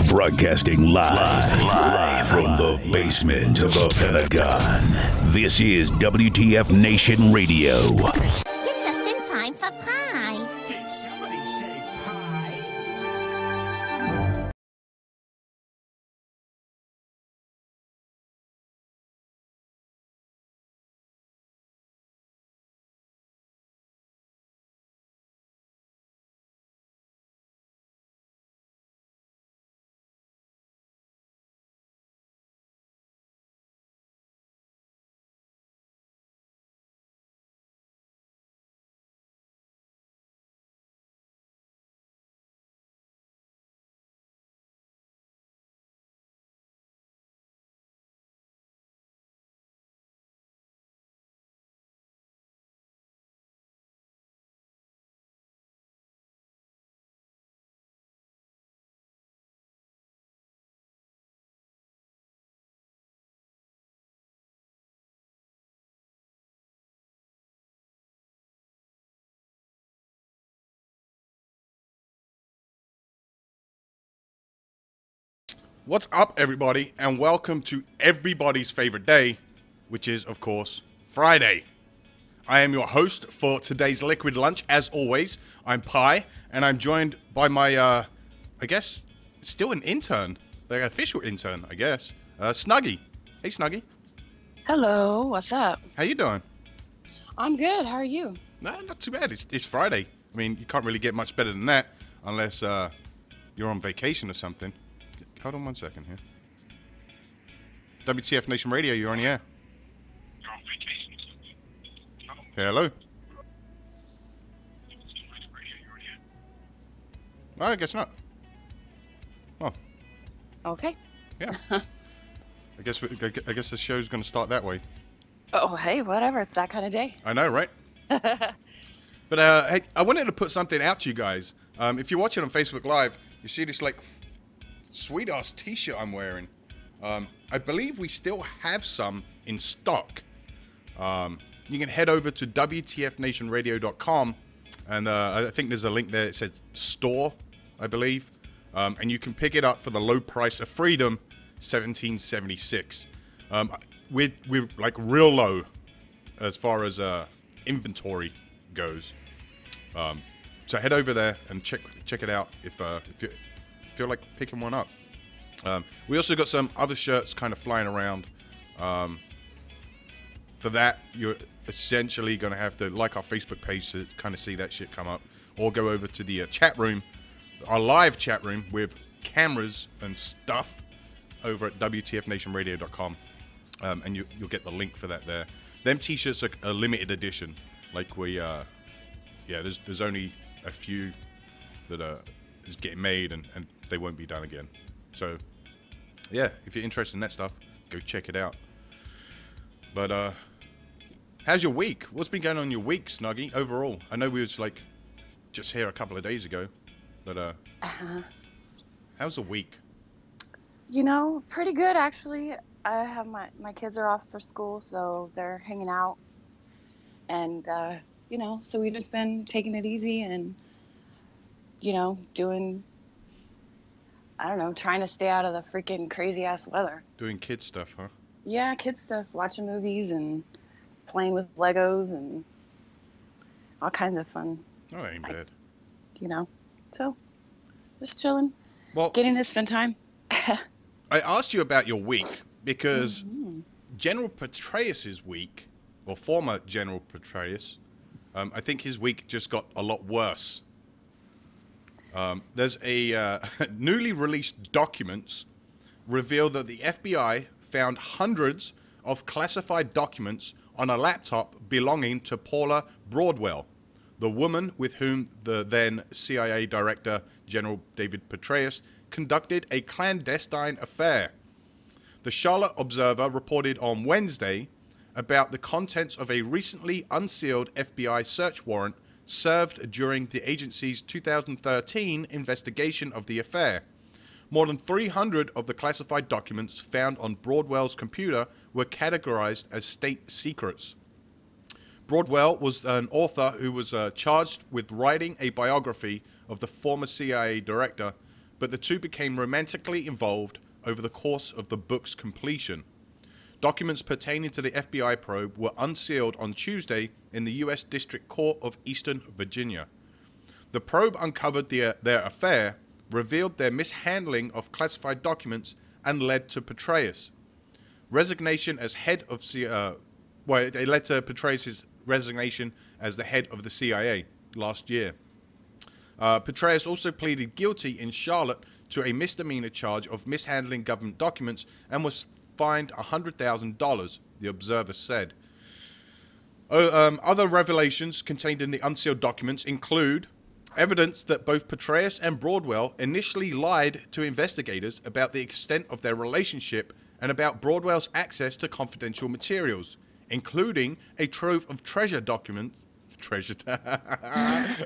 Broadcasting live from the basement of the Pentagon. This is WTF Nation Radio. You're just in time for pie. Did somebody say pie? What's up, everybody, and welcome to everybody's favorite day, which is, of course, Friday. I am your host for today's Liquid Lunch. As always, I'm Pi, and I'm joined by my, I guess, still an intern, like an official intern, I guess, Snuggy. Hey, Snuggy. Hello, what's up? How you doing? I'm good, how are you? Nah, not too bad. It's Friday. I mean, you can't really get much better than that unless you're on vacation or something. Hold on one second here. WTF Nation Radio, you're on the air. You're on vacation or something. Hello? Oh, I guess not. Oh. Okay. Yeah. I guess the show's going to start that way. Oh, hey, whatever, it's that kind of day. I know, right? But hey, I wanted to put something out to you guys. If you're watching on Facebook Live, you see this like sweet ass t-shirt I'm wearing. I believe we still have some in stock. You can head over to WTFNationRadio.com and I think there's a link there. It says store, I believe. And you can pick it up for the low price of freedom, $17.76. We're like real low as far as inventory goes. So head over there and check it out if you feel like picking one up. We also got some other shirts kind of flying around. For that, you're essentially going to have to like our Facebook page to kind of see that shit come up, or go over to the chat room, our live chat room with cameras and stuff over at WTFNationRadio.com, and you'll get the link for that there. Them t-shirts are a limited edition. Like there's only a few that is getting made, and they won't be done again. So, yeah, if you're interested in that stuff, go check it out. But, how's your week? What's been going on in your week, Snuggy, overall? I know we was, like, just here a couple of days ago, but, how's the week? You know, pretty good, actually. I have my kids are off for school, so they're hanging out. And, you know, so we've just been taking it easy and, you know, doing, I don't know, trying to stay out of the freaking crazy-ass weather. Doing kid stuff, huh? Yeah, kid stuff, watching movies and playing with Legos and all kinds of fun. Oh, that ain't bad. You know, so just chilling, Well, getting to spend time. I asked you about your week because General Petraeus' week, or former General Petraeus, I think his week just got a lot worse. There's a newly released documents reveal that the FBI found hundreds of classified documents on a laptop belonging to Paula Broadwell, the woman with whom the then CIA Director General David Petraeus conducted a clandestine affair. The Charlotte Observer reported on Wednesday about the contents of a recently unsealed FBI search warrant served during the agency's 2013 investigation of the affair. More than 300 of the classified documents found on Broadwell's computer were categorized as state secrets. Broadwell was an author who was charged with writing a biography of the former CIA director, but the two became romantically involved over the course of the book's completion. Documents pertaining to the FBI probe were unsealed on Tuesday in the U.S. District Court of Eastern Virginia. The probe uncovered their affair, revealed their mishandling of classified documents, and led to Petraeus' resignation as head of it led to Petraeus' resignation as the head of the CIA last year. Petraeus also pleaded guilty in Charlotte to a misdemeanor charge of mishandling government documents and was fined $100,000, the Observer said. Other revelations contained in the unsealed documents include evidence that both Petraeus and Broadwell initially lied to investigators about the extent of their relationship and about Broadwell's access to confidential materials, including a trove of treasure documents. Oh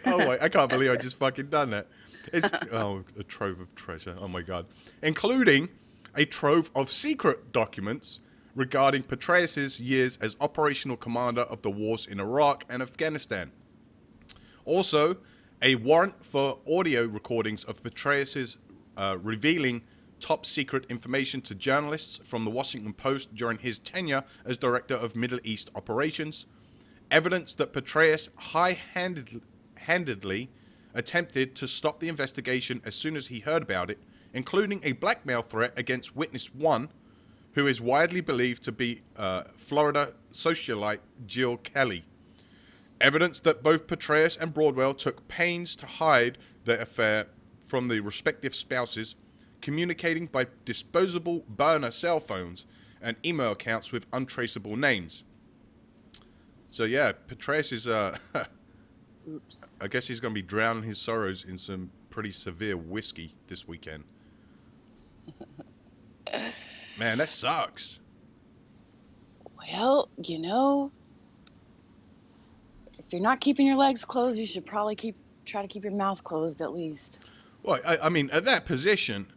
my, I can't believe I just fucking done that. A trove of treasure. Oh my god. Including a trove of secret documents regarding Petraeus' years as operational commander of the wars in Iraq and Afghanistan. Also, a warrant for audio recordings of Petraeus' revealing top secret information to journalists from the Washington Post during his tenure as director of Middle East operations. Evidence that Petraeus high-handedly attempted to stop the investigation as soon as he heard about it, including a blackmail threat against witness 1, who is widely believed to be Florida socialite Jill Kelly. Evidence that both Petraeus and Broadwell took pains to hide their affair from the respective spouses, communicating by disposable burner cell phones and email accounts with untraceable names. So yeah, Petraeus is, Oops. I guess he's going to be drowning his sorrows in some pretty severe whiskey this weekend. Man, that sucks. Well, you know, if you're not keeping your legs closed, you should probably try to keep your mouth closed at least. Well, I mean, at that position,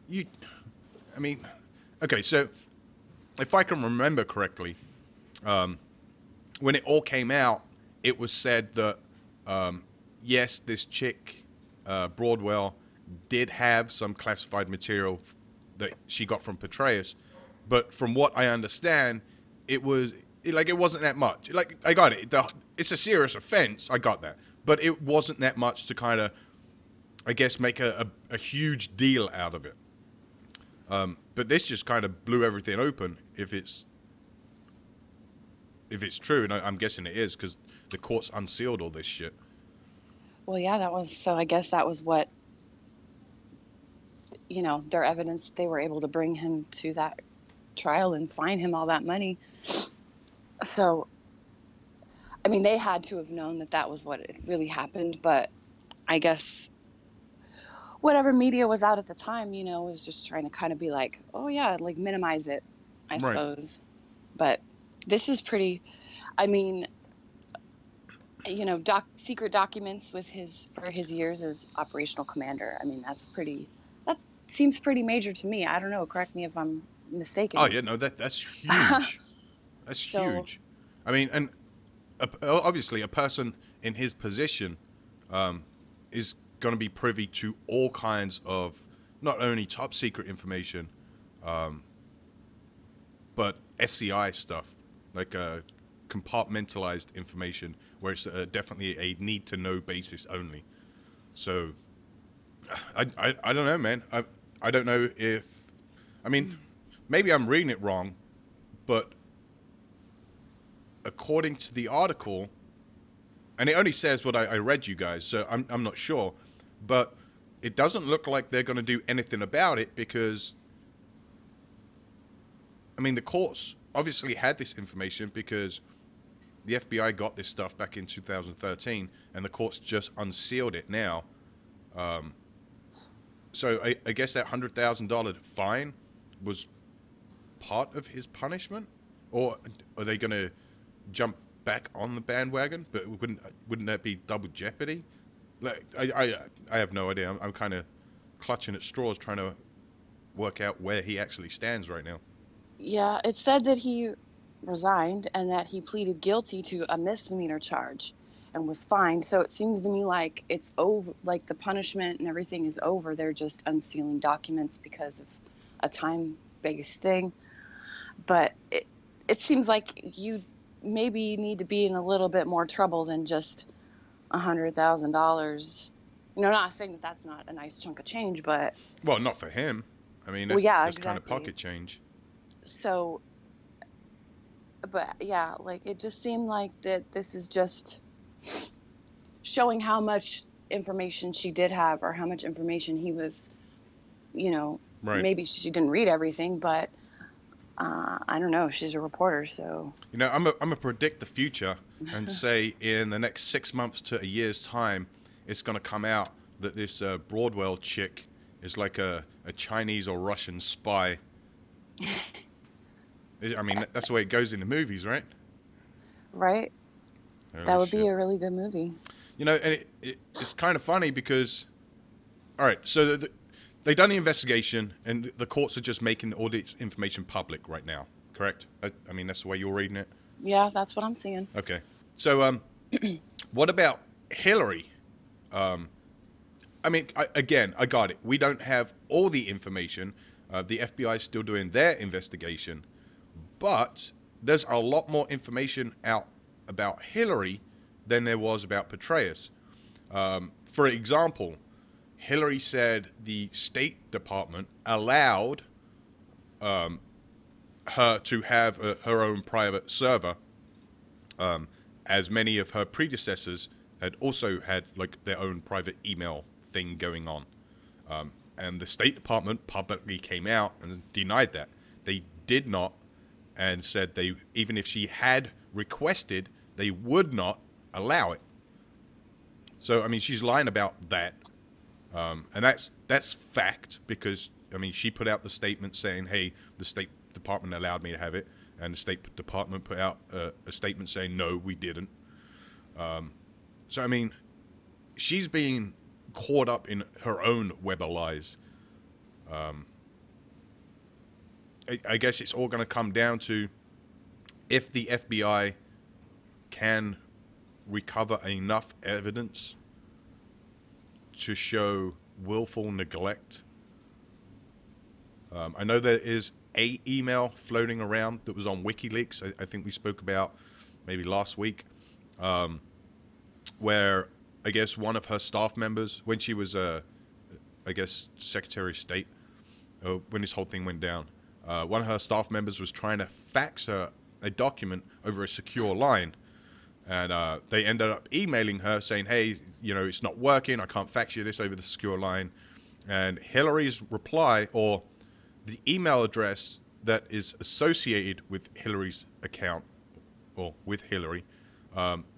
okay, so if I can remember correctly, when it all came out, it was said that, yes, this chick, Broadwell, did have some classified material that she got from Petraeus, but from what I understand, it wasn't that much. Like, I got it. It's a serious offense. I got that. But it wasn't that much to kind of, I guess, make a huge deal out of it. But this just kind of blew everything open if it's true, and I'm guessing it is because the courts unsealed all this shit. Well, yeah, I guess that was what, you know, their evidence. They were able to bring him to that trial and fine him all that money. So, I mean, they had to have known that was what it really happened, but I guess whatever media was out at the time, you know, was just trying to kind of be like, oh yeah, like minimize it, I suppose. But this is pretty, I mean, you know, secret documents for his years as operational commander. I mean, that seems pretty major to me. I don't know. Correct me if I'm mistaken. Oh yeah, no, that's huge. That's huge. I mean, and obviously a person in his position is going to be privy to all kinds of not only top secret information, but SCI stuff, like compartmentalized information, where it's definitely a need-to-know basis only. So, I don't know, man. I don't know if, I mean, maybe I'm reading it wrong, but according to the article, and it only says what I read you guys, so I'm not sure, but it doesn't look like they're going to do anything about it because, I mean, the courts obviously had this information because the FBI got this stuff back in 2013, and the courts just unsealed it now. So I guess that $100,000 fine was part of his punishment, or are they going to jump back on the bandwagon? But wouldn't that be double jeopardy? Like I have no idea. I'm kind of clutching at straws trying to work out where he actually stands right now. Yeah, it said that he resigned and that he pleaded guilty to a misdemeanor charge, and was fined. So it seems to me like it's over, like the punishment and everything is over. They're just unsealing documents because of a time-based thing. But it seems like you maybe need to be in a little bit more trouble than just $100,000. Not saying that that's not a nice chunk of change, but... Well, not for him. I mean, that's exactly. Exactly. Kind of pocket change. So, but yeah, like it just seemed like that this is just showing how much information she did have, or how much information he was, Right. Maybe she didn't read everything, but I don't know. She's a reporter, so... I'm gonna predict the future and say in the next 6 months to a year's time, it's going to come out that this Broadwell chick is like a Chinese or Russian spy. I mean, that's the way it goes in the movies, right? Right. Oh, that would shit. be a really good movie. And it's kind of funny because, all right, so they done the investigation, and the courts are just making all this information public right now, correct? I mean, that's the way you're reading it? Yeah, that's what I'm seeing. Okay. So, what about Hillary? I mean, I got it. We don't have all the information. The FBI is still doing their investigation. But there's a lot more information out about Hillary than there was about Petraeus. For example, Hillary said the State Department allowed her to have her own private server, as many of her predecessors had also had like their own private email thing going on. And the State Department publicly came out and denied that. They did not, and said even if she had requested, they would not allow it. So, I mean, she's lying about that. And that's fact, because, I mean, she put out the statement saying, hey, the State Department allowed me to have it. And the State Department put out a statement saying, no, we didn't. So, I mean, she's being caught up in her own web of lies. I guess it's all going to come down to if the FBI can recover enough evidence to show willful neglect. I know there is a email floating around that was on WikiLeaks. I think we spoke about maybe last week, where I guess one of her staff members, when she was, I guess, Secretary of State, when this whole thing went down, one of her staff members was trying to fax her a document over a secure line. And they ended up emailing her saying, hey, it's not working. I can't fax you this over the secure line. And Hillary's reply, or the email address that is associated with Hillary's account, or with Hillary,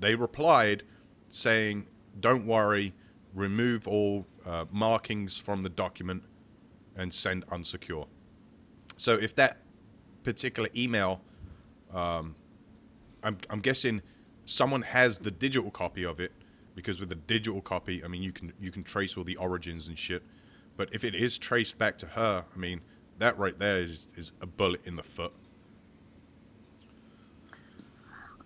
they replied saying, don't worry, remove all markings from the document and send unsecure. So if that particular email, I'm guessing someone has the digital copy of it, because with the digital copy, I mean, you can trace all the origins and shit. But if it is traced back to her, I mean, that right there is a bullet in the foot.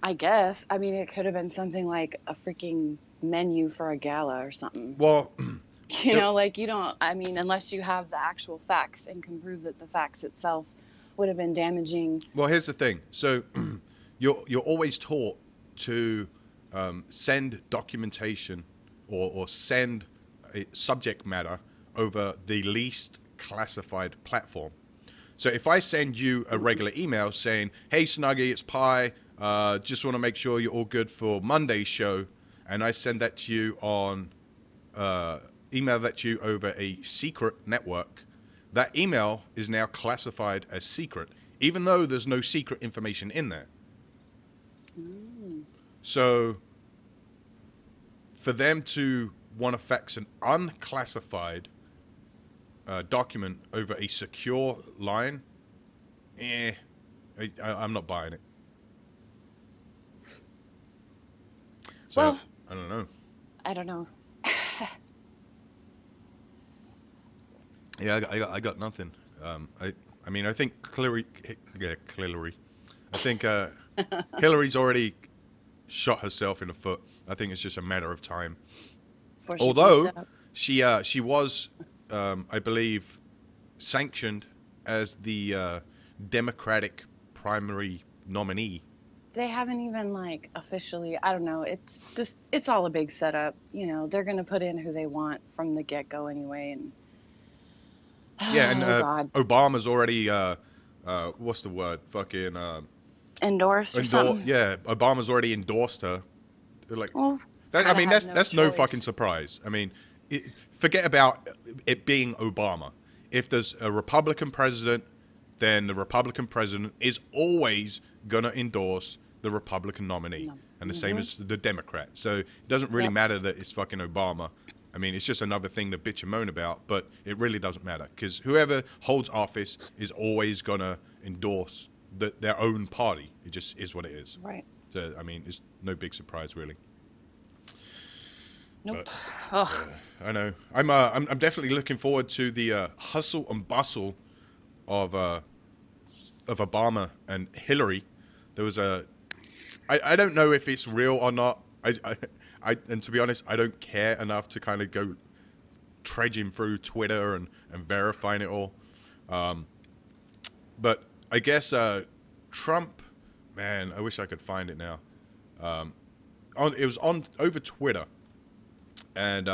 I guess. I mean, it could have been something like a freaking menu for a gala or something. Well, like you don't, I mean, unless you have the actual facts and can prove that the facts itself would have been damaging. Well, here's the thing. So you're always taught to send documentation or send a subject matter over the least classified platform. So if I send you a regular email saying, hey, Snuggy, it's Pi, just want to make sure you're all good for Monday's show, and I send that to you on, email that to you over a secret network, that email is now classified as secret, even though there's no secret information in there. So for them to want to fax an unclassified document over a secure line, I'm not buying it. So, Well, I don't know. I don't know. Yeah, I got nothing. I mean, I think Hillary. I think Hillary's already shot herself in the foot. I think it's just a matter of time. Before she Although boots up. she was, I believe, sanctioned as the Democratic primary nominee. They haven't even like officially. I don't know. It's all a big setup. You know, they're gonna put in who they want from the get go anyway. And Yeah, and God, Obama's already what's the word? Fucking endorsed or something. yeah, Obama's already endorsed her. Like, Well, I kinda mean, have that's no choice. fucking surprise. I mean, forget about it being Obama. If there's a Republican president, then the Republican president is always gonna endorse the Republican nominee, No. and the same as the Democrat. So it doesn't really Yep. matter that it's fucking Obama. I mean, it's just another thing to bitch and moan about, but it really doesn't matter because whoever holds office is always gonna endorse their own party. It just is what it is. Right. So I mean, it's no big surprise really. Nope. But, Ugh. I know. I'm definitely looking forward to the hustle and bustle of Obama and Hillary. There was I don't know if it's real or not. And to be honest, I don't care enough to kind of go trudging through Twitter and verifying it all. But I guess Trump, man, I wish I could find it now. It was on over Twitter, and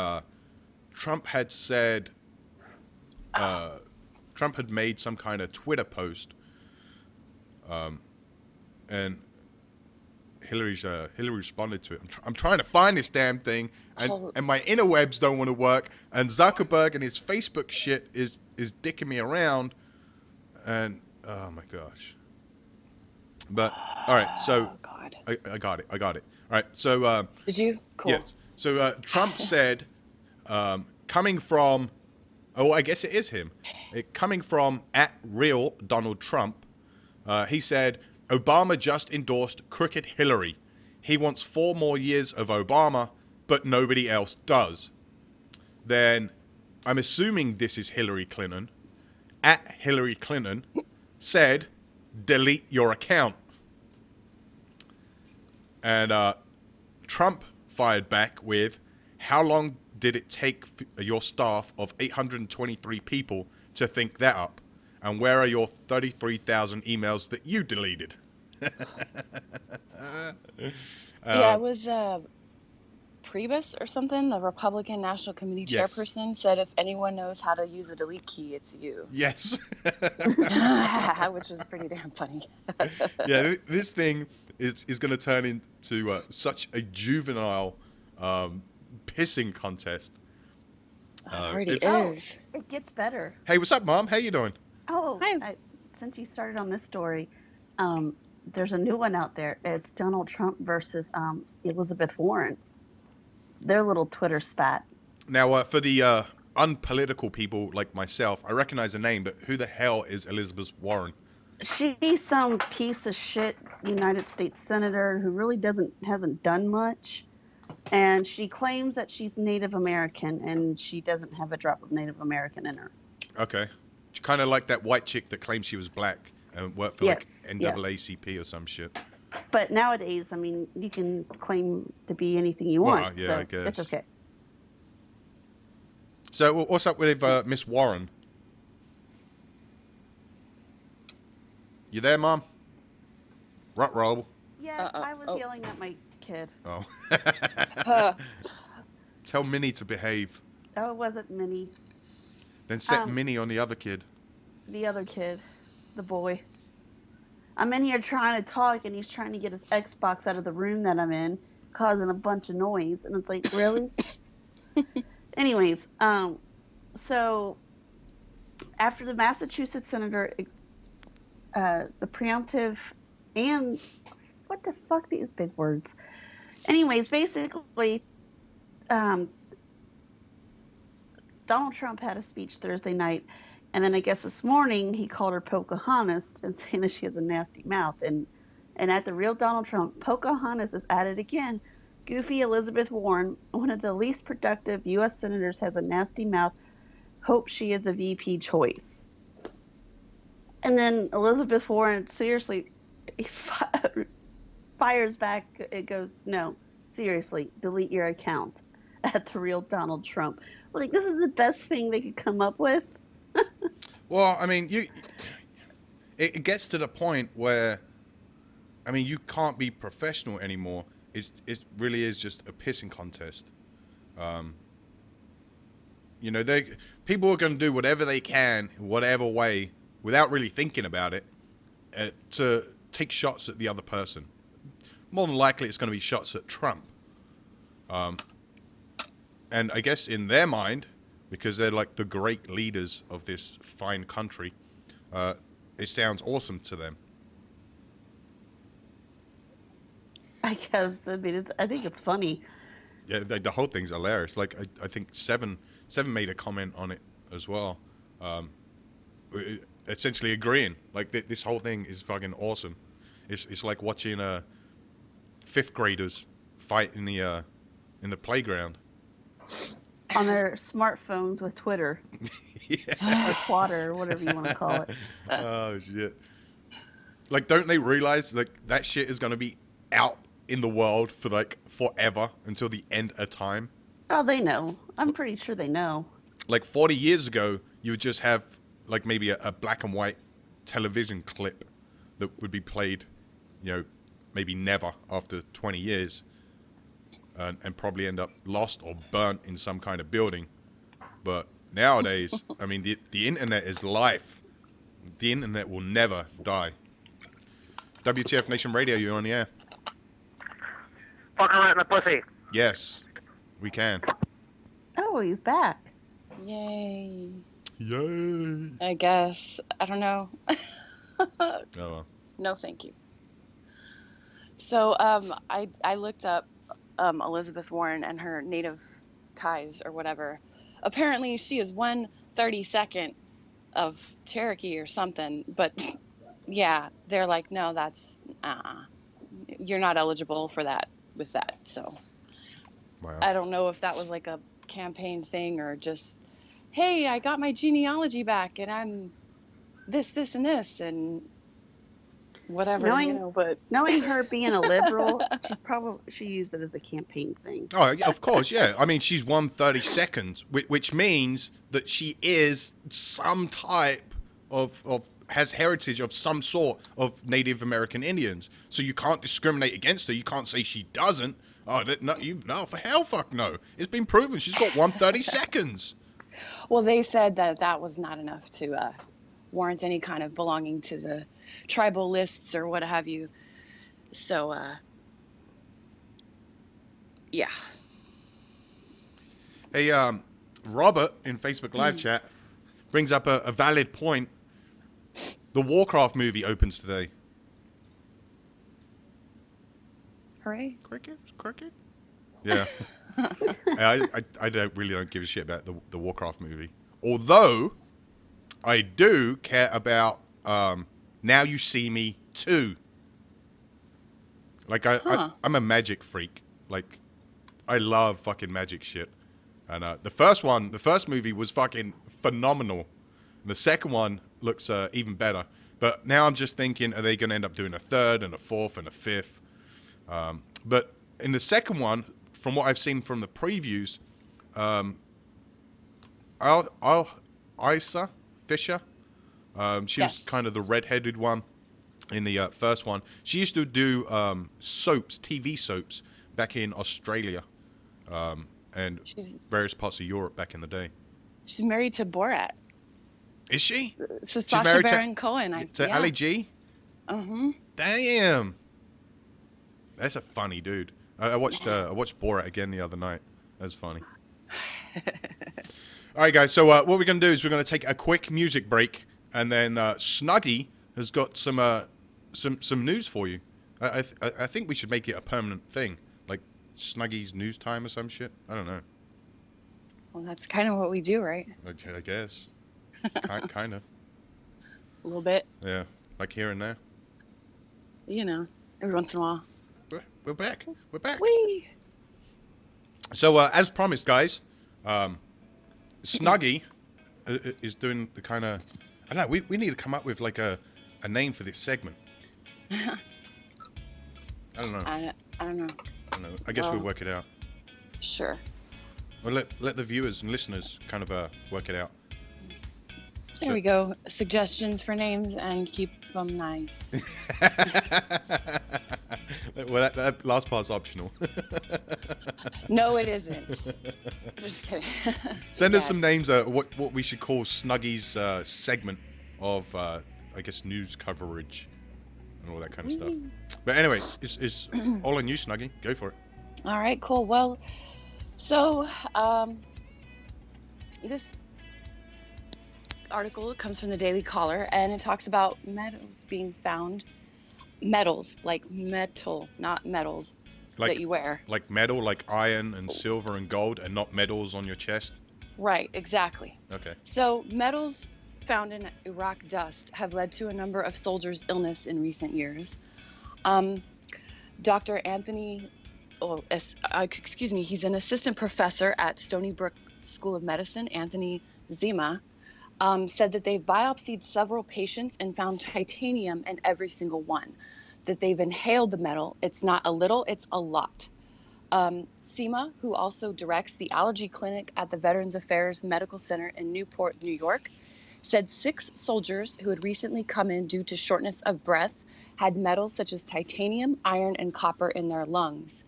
Trump had said, Trump had made some kind of Twitter post, and Hillary responded to it. I'm trying to find this damn thing, and my interwebs don't want to work, and Zuckerberg and his Facebook shit is dicking me around, and oh my gosh. But all right, so Oh God. I got it. All right, so Did you? Cool. yes. So Trump said, coming from, oh, I guess it is him. Coming from @real Donald Trump, he said, Obama just endorsed crooked Hillary. He wants 4 more years of Obama, but nobody else does. Then, I'm assuming this is Hillary Clinton. @Hillary Clinton said, delete your account. And Trump fired back with, how long did it take your staff of 823 people to think that up? And where are your 33,000 emails that you deleted? Yeah, it was Priebus or something. The Republican National Committee Yes. chairperson said, if anyone knows how to use a delete key, it's you. Yes. Which was pretty damn funny. Yeah, this thing is going to turn into such a juvenile pissing contest. Already it- is. It gets better. Hey, what's up, Mom? How you doing? Oh, Hi. since you started on this story, there's a new one out there. It's Donald Trump versus Elizabeth Warren. Their little Twitter spat. Now, for the unpolitical people like myself, I recognize the name, but who the hell is Elizabeth Warren? She's some piece of shit United States senator who really hasn't done much. And she claims that she's Native American, and she doesn't have a drop of Native American in her. Okay. Kind of like that white chick that claimed she was black and worked for Yes, like yes. NAACP or some shit. But nowadays, I mean, you can claim to be anything you want, Well, yeah, so I guess. it's okay. So what's up with Miss Warren? You there, Mom? Ruh-roh. Yes, I was yelling at my kid. Oh. Uh, Tell Minnie to behave. Oh, it wasn't Minnie. Then set Minnie on the other kid. The other kid, the boy. I'm in here trying to talk, and he's trying to get his Xbox out of the room that I'm in, causing a bunch of noise. And it's like, really? Anyways, so after the Massachusetts senator, the preemptive, and what the fuck, these big words. Anyways, basically, Donald Trump had a speech Thursday night, and then I guess this morning he called her Pocahontas and saying that she has a nasty mouth. And at the real Donald Trump, Pocahontas is at it again. Goofy Elizabeth Warren, one of the least productive U.S. senators, has a nasty mouth. Hope she is a VP choice. And then Elizabeth Warren, seriously, fires back. It goes, no, seriously, delete your account at the real Donald Trump. Like, this is the best thing they could come up with. Well, I mean, it gets to the point where, I mean, you can't be professional anymore. It really is just a pissing contest. You know, people are going to do whatever they can, whatever way, without really thinking about it, to take shots at the other person. More than likely, it's going to be shots at Trump. And I guess in their mind, because they're like the great leaders of this fine country, it sounds awesome to them. I guess. I mean, I think it's funny. Yeah, the whole thing's hilarious. Like, I think Seven made a comment on it as well, essentially agreeing. Like, this whole thing is fucking awesome. It's like watching fifth graders fight in the playground On their smartphones with Twitter. Yeah. Or Twatter, or whatever you want to call it. Oh shit! Like, don't they realize like that shit is gonna be out in the world for like forever until the end of time? Oh, they know. I'm pretty sure they know. Like 40 years ago, you would just have like maybe a black and white television clip that would be played, you know, maybe never after 20 years, and probably end up lost or burnt in some kind of building. But nowadays, I mean, the internet is life. The internet will never die. WTF Nation Radio, you're on the air. Fuck her right in the pussy. Yes, we can. Oh, he's back. Yay. Yay. I guess. I don't know. Oh, well. No, thank you. So I looked up Elizabeth Warren and her native ties or whatever. Apparently, she is 1/32 of Cherokee or something. But yeah, they're like, no, that's you're not eligible for that with that. So Wow. I don't know if that was like a campaign thing or just, hey, I got my genealogy back and I'm this and this and whatever, Knowing, you know, but knowing her being a liberal, she used it as a campaign thing. Oh, yeah, of course, yeah. I mean, she's 1/32, which means that she is some type of has heritage of some sort of Native American Indians. So you can't discriminate against her. You can't say she doesn't. Oh, no, for hell, fuck no. It's been proven she's got 1/32. well, they said that was not enough to warrant any kind of belonging to the tribal lists or what have you. So, yeah. Hey, Robert in Facebook Live chat brings up a valid point. The Warcraft movie opens today. Hooray. Cricket? Yeah. I don't give a shit about the Warcraft movie. Although, I do care about Now You See Me 2. Like, I'm a magic freak. Like, I love fucking magic shit. And the first movie was fucking phenomenal. The second one looks even better. But now I'm just thinking, are they going to end up doing a third and a fourth and a fifth? But in the second one, from what I've seen from the previews, Isa Fisher, she was kind of the redheaded one in the first one. She used to do soaps, TV soaps, back in Australia and various parts of Europe back in the day. She's married to Borat. Is she? So Sacha Baron Cohen. To Ali G? Uh-huh. Damn. That's a funny dude. I watched Borat again the other night. That's funny. All right, guys. So what we're going to do is we're going to take a quick music break, and then Snuggy has got some news for you. I think we should make it a permanent thing, like Snuggy's news time or some shit. I don't know. Well, that's kind of what we do, right? I guess. Kind of. A little bit. Yeah, like here and there. You know, every once in a while. We're back. We're back. Whee! So, as promised, guys, Snuggy is doing the kind of... I don't know, we need to come up with, like, a name for this segment. I don't know. I don't know. I don't know. I guess we'll work it out. Sure. Well, let the viewers and listeners kind of work it out. There we go. Suggestions for names and keep them nice. Well, that last part's optional. No, it isn't. Just kidding. Send us some names. What we should call Snuggy's segment of, I guess, news coverage and all that kind of stuff. But anyway, it's all on you, Snuggy. Go for it. All right, cool. Well, so this article comes from the Daily Caller, and it talks about metals being found. Metals, like metal, not metals that you wear. Like metal, like iron and silver and gold, and not medals on your chest? Right, exactly. Okay. So metals found in Iraq dust have led to a number of soldiers' illness in recent years. Dr. Anthony, he's an assistant professor at Stony Brook School of Medicine, Anthony Zima, said that they've biopsied several patients and found titanium in every single one, that they've inhaled the metal. It's not a little, it's a lot. Seema, who also directs the allergy clinic at the Veterans Affairs Medical Center in Newport, New York, said 6 soldiers who had recently come in due to shortness of breath had metals such as titanium, iron, and copper in their lungs.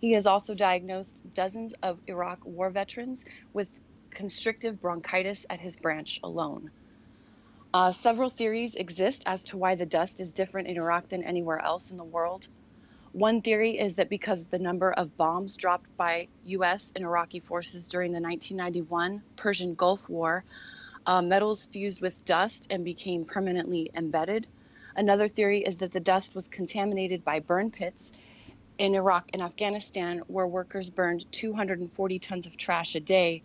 He has also diagnosed dozens of Iraq war veterans with constrictive bronchitis at his branch alone. Several theories exist as to why the dust is different in Iraq than anywhere else in the world. One theory is that because of the number of bombs dropped by U.S. and Iraqi forces during the 1991 Persian Gulf War, metals fused with dust and became permanently embedded. Another theory is that the dust was contaminated by burn pits in Iraq and Afghanistan, where workers burned 240 tons of trash a day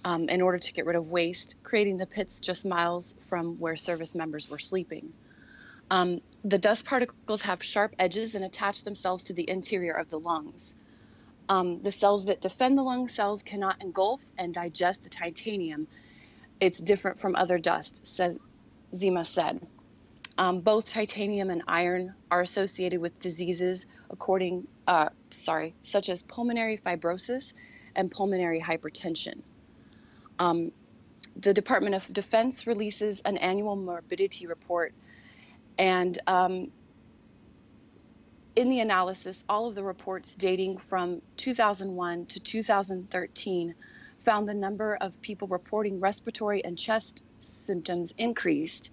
in order to get rid of waste, creating the pits just miles from where service members were sleeping. The dust particles have sharp edges and attach themselves to the interior of the lungs. The cells that defend the lung cells cannot engulf and digest the titanium. It's different from other dust, Zima said. Both titanium and iron are associated with diseases such as pulmonary fibrosis and pulmonary hypertension. The Department of Defense releases an annual morbidity report, and in the analysis, all of the reports dating from 2001 to 2013 found the number of people reporting respiratory and chest symptoms increased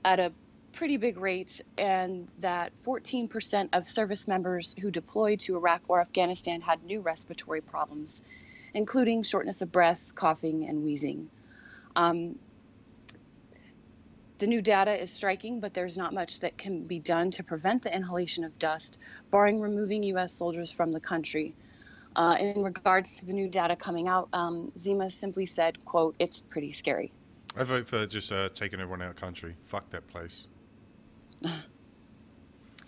at a pretty big rate, and that 14% of service members who deployed to Iraq or Afghanistan had new respiratory problems, including shortness of breath, coughing, and wheezing. The new data is striking, but there's not much that can be done to prevent the inhalation of dust, barring removing U.S. soldiers from the country. In regards to the new data coming out, Zima simply said, quote, "It's pretty scary." I vote for just taking everyone out of the country. Fuck that place.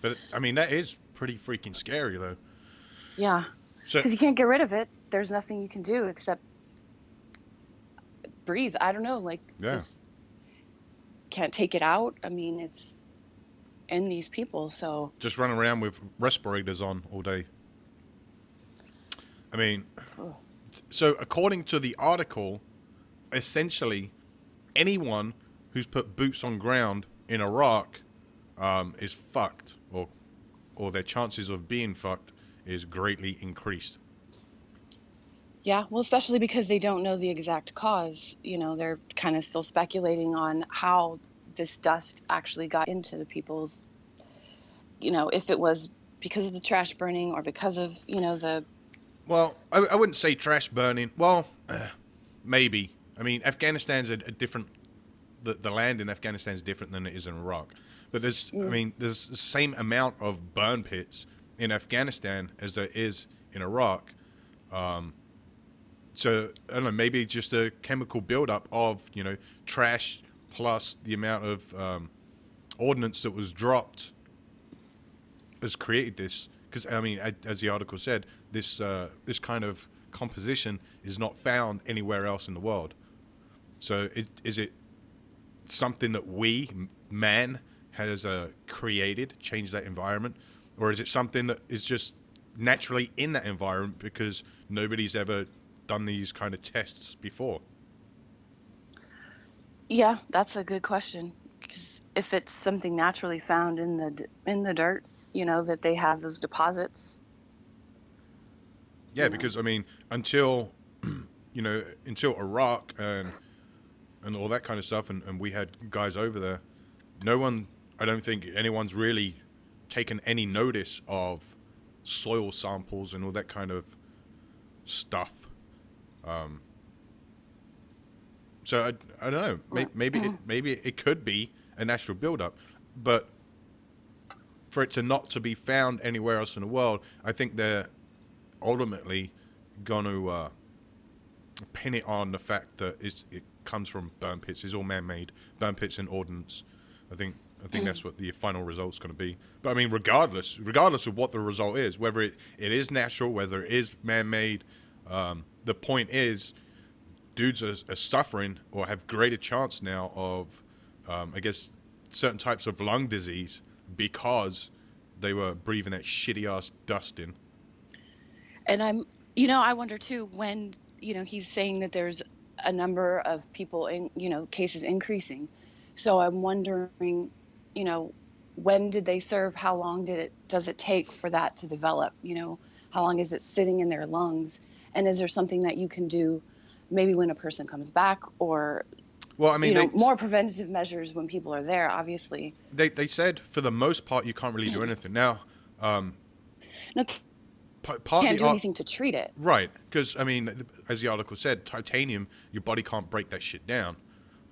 But, I mean, that is pretty freaking scary, though. Yeah, because you can't get rid of it. There's nothing you can do except breathe. I don't know, this can't take it out. I mean, it's in these people, so. Just run around with respirators on all day. I mean, so according to the article, essentially, anyone who's put boots on ground in Iraq is fucked, or their chances of being fucked is greatly increased. Yeah, well, especially because they don't know the exact cause. You know, they're kind of still speculating on how this dust actually got into the people's, if it was because of the trash burning or because of, the... Well, I wouldn't say trash burning. Well, maybe. I mean, Afghanistan's a different... The land in Afghanistan is different than it is in Iraq. But there's the same amount of burn pits in Afghanistan as there is in Iraq. So, I don't know, maybe it's just a chemical buildup of, trash plus the amount of ordnance that was dropped has created this. Because, I mean, as the article said, this kind of composition is not found anywhere else in the world. So, is it something that man has created, changed that environment, Or is it something that is just naturally in that environment because nobody's ever done these kind of tests before? Yeah, that's a good question. 'Cause if it's something naturally found in the dirt, that they have those deposits. Yeah, because I mean, until until Iraq and all that kind of stuff, and we had guys over there, no one, I don't think anyone's really taken any notice of soil samples and all that kind of stuff. So I don't know. Maybe it could be a natural buildup, but for it to not to be found anywhere else in the world, I think they're ultimately going to pin it on the fact that it comes from burn pits. It's all man-made burn pits and ordnance. I think that's what the final result's going to be. But I mean, regardless of what the result is, whether it is natural, whether it is man-made, the point is, dudes are suffering or have greater chance now of, I guess, certain types of lung disease because they were breathing that shitty ass dust in. And I wonder too, when, he's saying that there's a number of people in, cases increasing. So I'm wondering, when did they serve? How long does it take for that to develop? How long is it sitting in their lungs? And is there something that you can do maybe when a person comes back, or, well, I mean, more preventative measures when people are there, obviously. They said for the most part, you can't really do anything. Now, No, can't do anything to treat it. Right, because I mean, as the article said, titanium, your body can't break that shit down.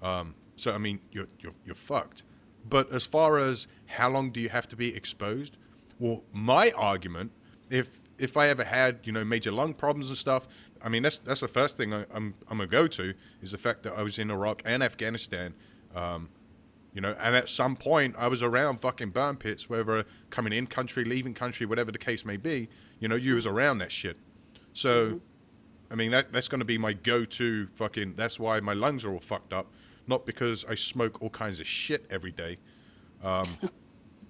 So I mean, you're fucked. But as far as how long do you have to be exposed? Well, my argument, if I ever had major lung problems and stuff, I mean that's the first thing I'm gonna go to is the fact that I was in Iraq and Afghanistan. And at some point I was around fucking burn pits, whether coming in country, leaving country, whatever the case may be, you was around that shit. So, I mean, that's going to be my go-to fucking, that's why my lungs are all fucked up. Not because I smoke all kinds of shit every day.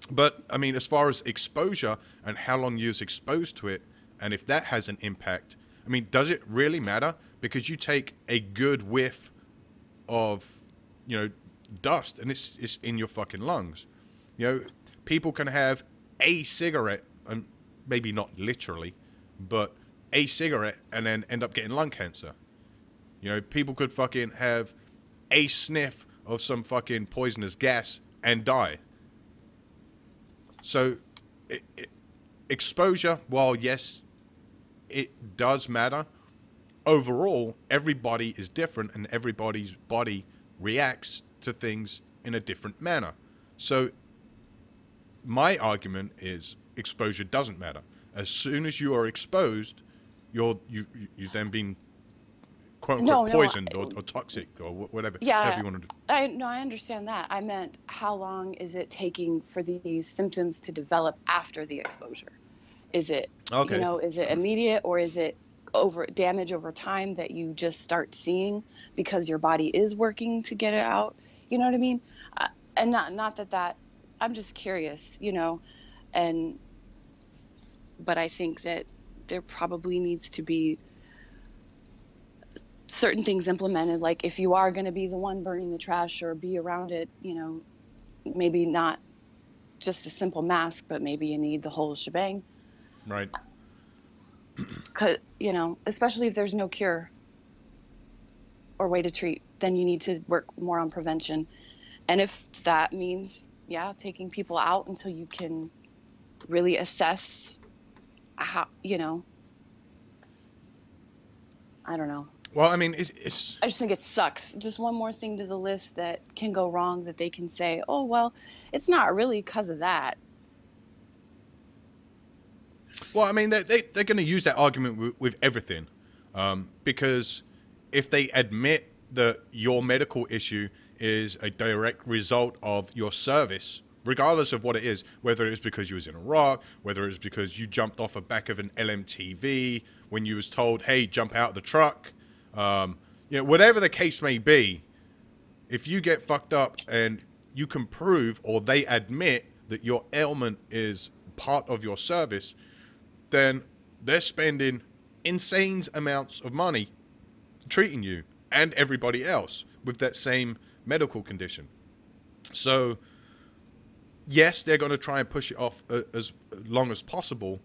But, I mean, as far as exposure and how long you're exposed to it, and if that has an impact, I mean, does it really matter? Because you take a good whiff of, dust and it's in your fucking lungs. People can have a cigarette, and maybe not literally, but a cigarette, and then end up getting lung cancer. People could fucking have a sniff of some fucking poisonous gas and die. So exposure, while yes, it does matter, overall everybody is different and everybody's body reacts to things in a different manner. So my argument is exposure doesn't matter. As soon as you are exposed, you've then been quote unquote poisoned or toxic or whatever. Yeah, you want to do. I understand that. I meant how long is it taking for these symptoms to develop after the exposure? Is it is it immediate, or is it damage over time that you just start seeing because your body is working to get it out? You know what I mean? And not that I'm just curious, but I think that there probably needs to be certain things implemented. Like if you are going to be the one burning the trash or be around it, maybe not just a simple mask, but maybe you need the whole shebang. Right. 'Cause, especially if there's no cure or way to treat, then you need to work more on prevention. And if that means, taking people out until you can really assess how, I don't know. Well, I mean, it's... I just think it sucks. Just one more thing to the list that can go wrong that they can say, oh, well, it's not really because of that. Well, I mean, they're going to use that argument with everything. Because if they admit that your medical issue is a direct result of your service, regardless of what it is, whether it's because you was in Iraq, whether it's because you jumped off the back of an LMTV when you was told, hey, jump out of the truck, whatever the case may be, if you get fucked up and you can prove, or they admit that your ailment is part of your service, then they're spending insane amounts of money treating you and everybody else with that same medical condition. So, yes, they're going to try and push it off as long as possible,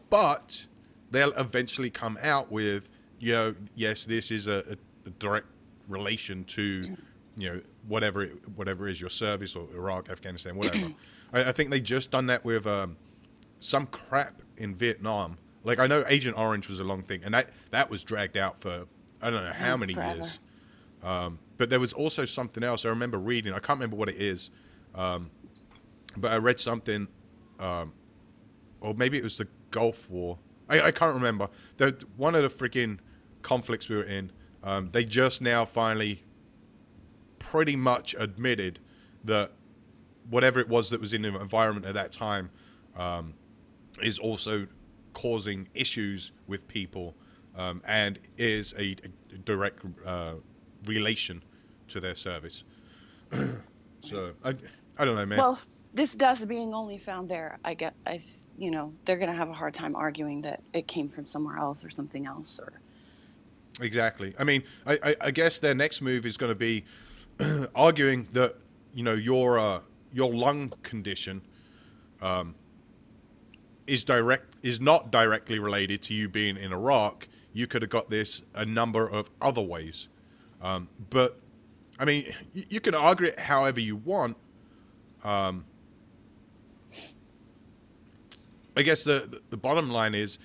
but they'll eventually come out with, yes, this is a direct relation to, whatever is your service, or Iraq, Afghanistan, whatever. I think they just done that with some crap in Vietnam. Like, I know Agent Orange was a long thing, and that was dragged out for I don't know how many years. But there was also something else I remember reading. I can't remember what it is, but I read something, or maybe it was the Gulf War. I can't remember. One of the freaking conflicts we were in, they just now finally pretty much admitted that whatever it was that was in the environment at that time is also causing issues with people, and is a direct relation to their service. So I don't know, man. Well, this dust being only found there, they're going to have a hard time arguing that it came from somewhere else or something else. Or exactly. I mean, I guess their next move is going to be arguing that your lung condition is not directly related to you being in Iraq. You could have got this a number of other ways. But I mean, you can argue it however you want. I guess the bottom line is,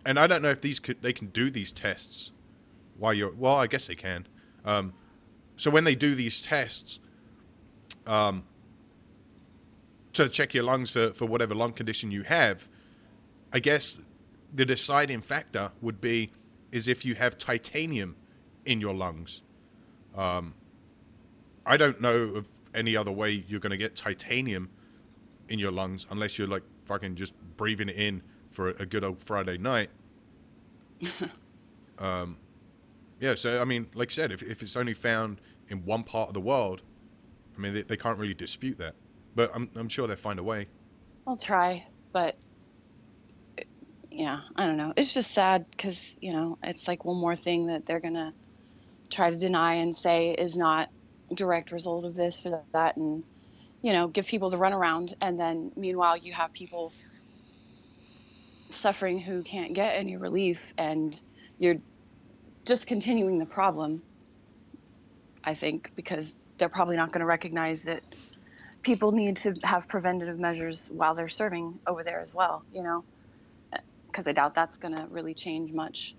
and I don't know if they can do these tests well, I guess they can. So when they do these tests, to check your lungs for whatever lung condition you have, I guess the deciding factor would be is if you have titanium in your lungs. I don't know of any other way you're going to get titanium in your lungs unless you're like fucking just breathing it in for a good old Friday night. Yeah, so I mean, like I said, if it's only found in one part of the world, I mean, they can't really dispute that. But I'm sure they'll find a way. I'll try, but yeah, I don't know. It's just sad because, it's like one more thing that they're going to try to deny and say is not direct result of this for that, and, give people the runaround. And then meanwhile, you have people suffering who can't get any relief, and you're just continuing the problem, I think, because they're probably not going to recognize that people need to have preventative measures while they're serving over there as well, because I doubt that's going to really change much.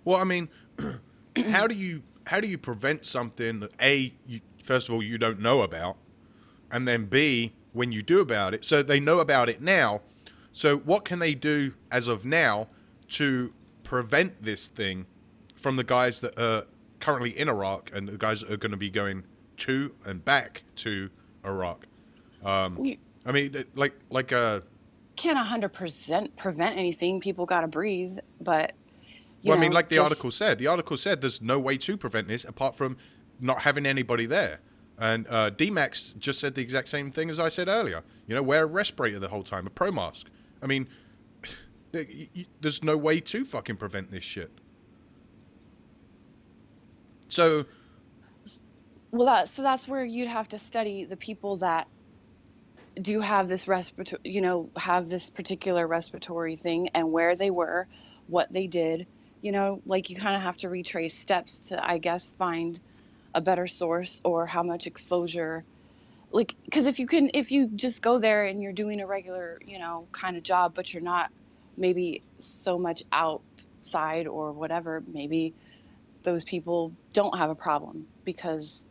Well, I mean, how do you prevent something that first of all, you don't know about, and then B, when you do about it, so they know about it now, so what can they do as of now to prevent this thing from the guys that are currently in Iraq and the guys that are going to be going to and back to Iraq? I mean, can't 100% prevent anything. People got to breathe, but well, I mean, like the article said there's no way to prevent this apart from not having anybody there. And D-Max just said the exact same thing as I said earlier. Wear a respirator the whole time, a pro mask. I mean, there's no way to fucking prevent this shit. So, well, that's where you'd have to study the people that do have this have this particular respiratory thing, and where they were, what they did. Like you kind of have to retrace steps to, I guess, find a better source or how much exposure. Like, because if you just go there and you're doing a regular, kind of job, but you're not maybe so much outside or whatever, maybe those people don't have a problem because,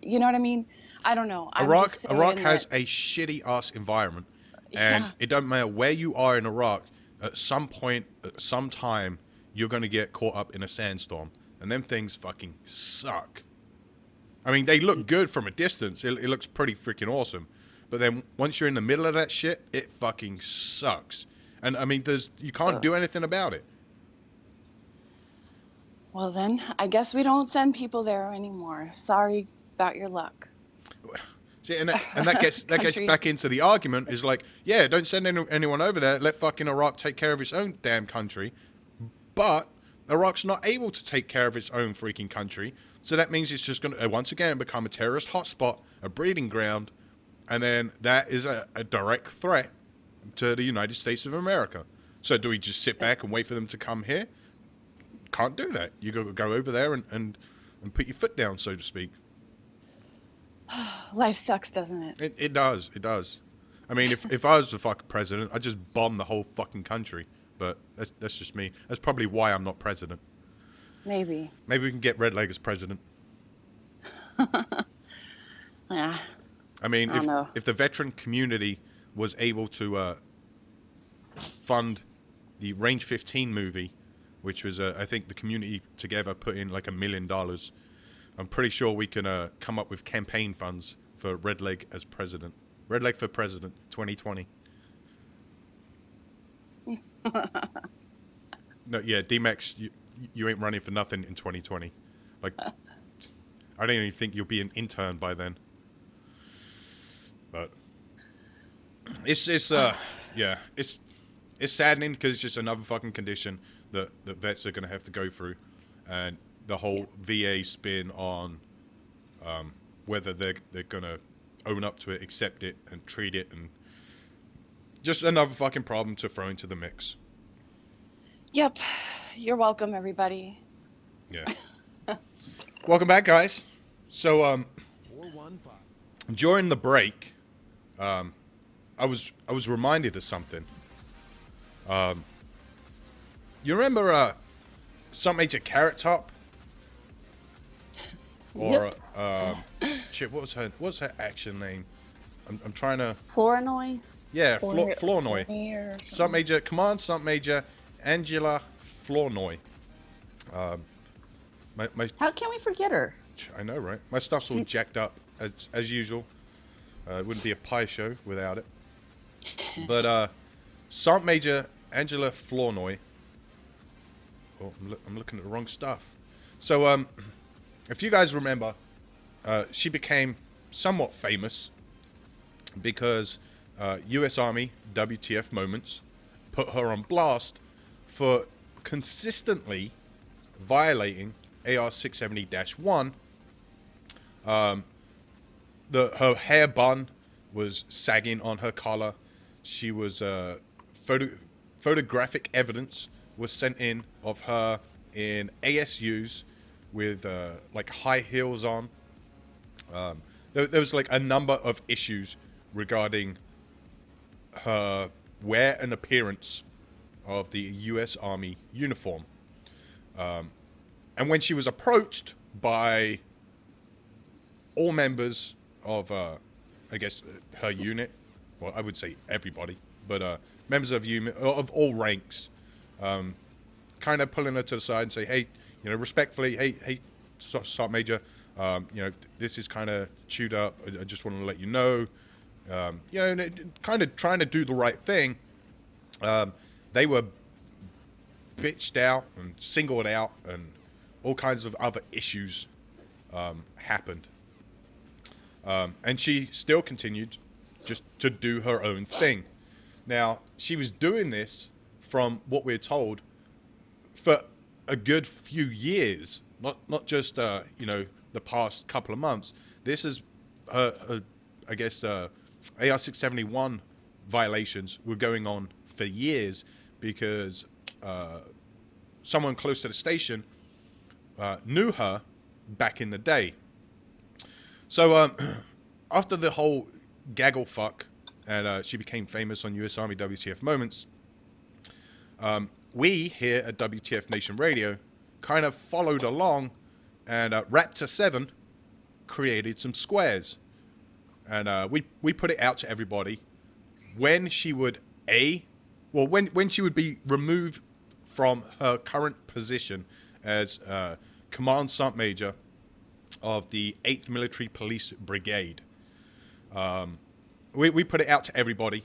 you know what I mean? I don't know. Iraq has a shitty ass environment, and it doesn't matter where you are in Iraq. At some point, at some time, you're going to get caught up in a sandstorm, and them things fucking suck. I mean, they look good from a distance. It looks pretty freaking awesome, but then once you're in the middle of that shit, it fucking sucks. And I mean, you can't do anything about it. Well, then I guess we don't send people there anymore. Sorry about your luck. See, and that gets back into the argument is like, yeah, don't send anyone over there. Let fucking Iraq take care of its own damn country. But Iraq's not able to take care of its own freaking country. So that means it's just going to, once again, become a terrorist hotspot, a breeding ground. And then that is a direct threat to the United States of America. So do we just sit back and wait for them to come here? Can't do that. You go over there and put your foot down, so to speak. Life sucks, doesn't it? It does. It does. I mean, if I was the fucking president, I'd just bomb the whole fucking country. But that's just me. That's probably why I'm not president. Maybe. Maybe we can get Redleg as president. Yeah. I mean, if the veteran community was able to fund the Range 15 movie, which was, I think the community together put in like $1 million, I'm pretty sure we can come up with campaign funds for Redleg as president. Redleg for president 2020. No, yeah, D-Max, you ain't running for nothing in 2020. Like, I don't even think you'll be an intern by then. But it's yeah, it's saddening because it's just another fucking condition that vets are gonna have to go through, and the whole VA spin on whether they're gonna own up to it, accept it, and treat it, and just another fucking problem to throw into the mix. Yep. You're welcome, everybody. Yeah. Welcome back, guys. So during the break, I was reminded of something. You remember some Major Carrot Top? Or shit, what's her action name? I'm trying to. Flournoy. Yeah, Flournoy. Some Major, come on, Some Major Angela Flournoy. How can we forget her? I know, right? My stuff's all jacked up as usual. It wouldn't be a pie show without it. But Sergeant Major Angela Flournoy. Oh, I'm looking at the wrong stuff. So, if you guys remember, she became somewhat famous because U.S. Army WTF Moments put her on blast for consistently violating AR 670-1. Her hair bun was sagging on her collar. She was photographic evidence was sent in of her in ASUs with like high heels on. There was like a number of issues regarding her wear and appearance of the U.S. Army uniform. And when she was approached by all members of, I guess, her unit, well, I would say everybody, but members of all ranks, kind of pulling her to the side and say, hey, you know, respectfully, hey, Sergeant Major, you know, this is kind of chewed up. I just want to let you know, you know, kind of trying to do the right thing. They were bitched out and singled out, and all kinds of other issues happened. And she still continued just to do her own thing. Now, she was doing this, from what we're told, for a good few years, not just you know, the past couple of months. This is her I guess AR 671 violations were going on for years because someone close to the station knew her back in the day. So after the whole gaggle fuck and she became famous on US Army WTF Moments, we here at WTF Nation Radio kind of followed along, and Raptor 7 created some squares, and we put it out to everybody when she would when she would be removed from her current position as Command Sergeant Major of the 8th Military Police Brigade. We put it out to everybody.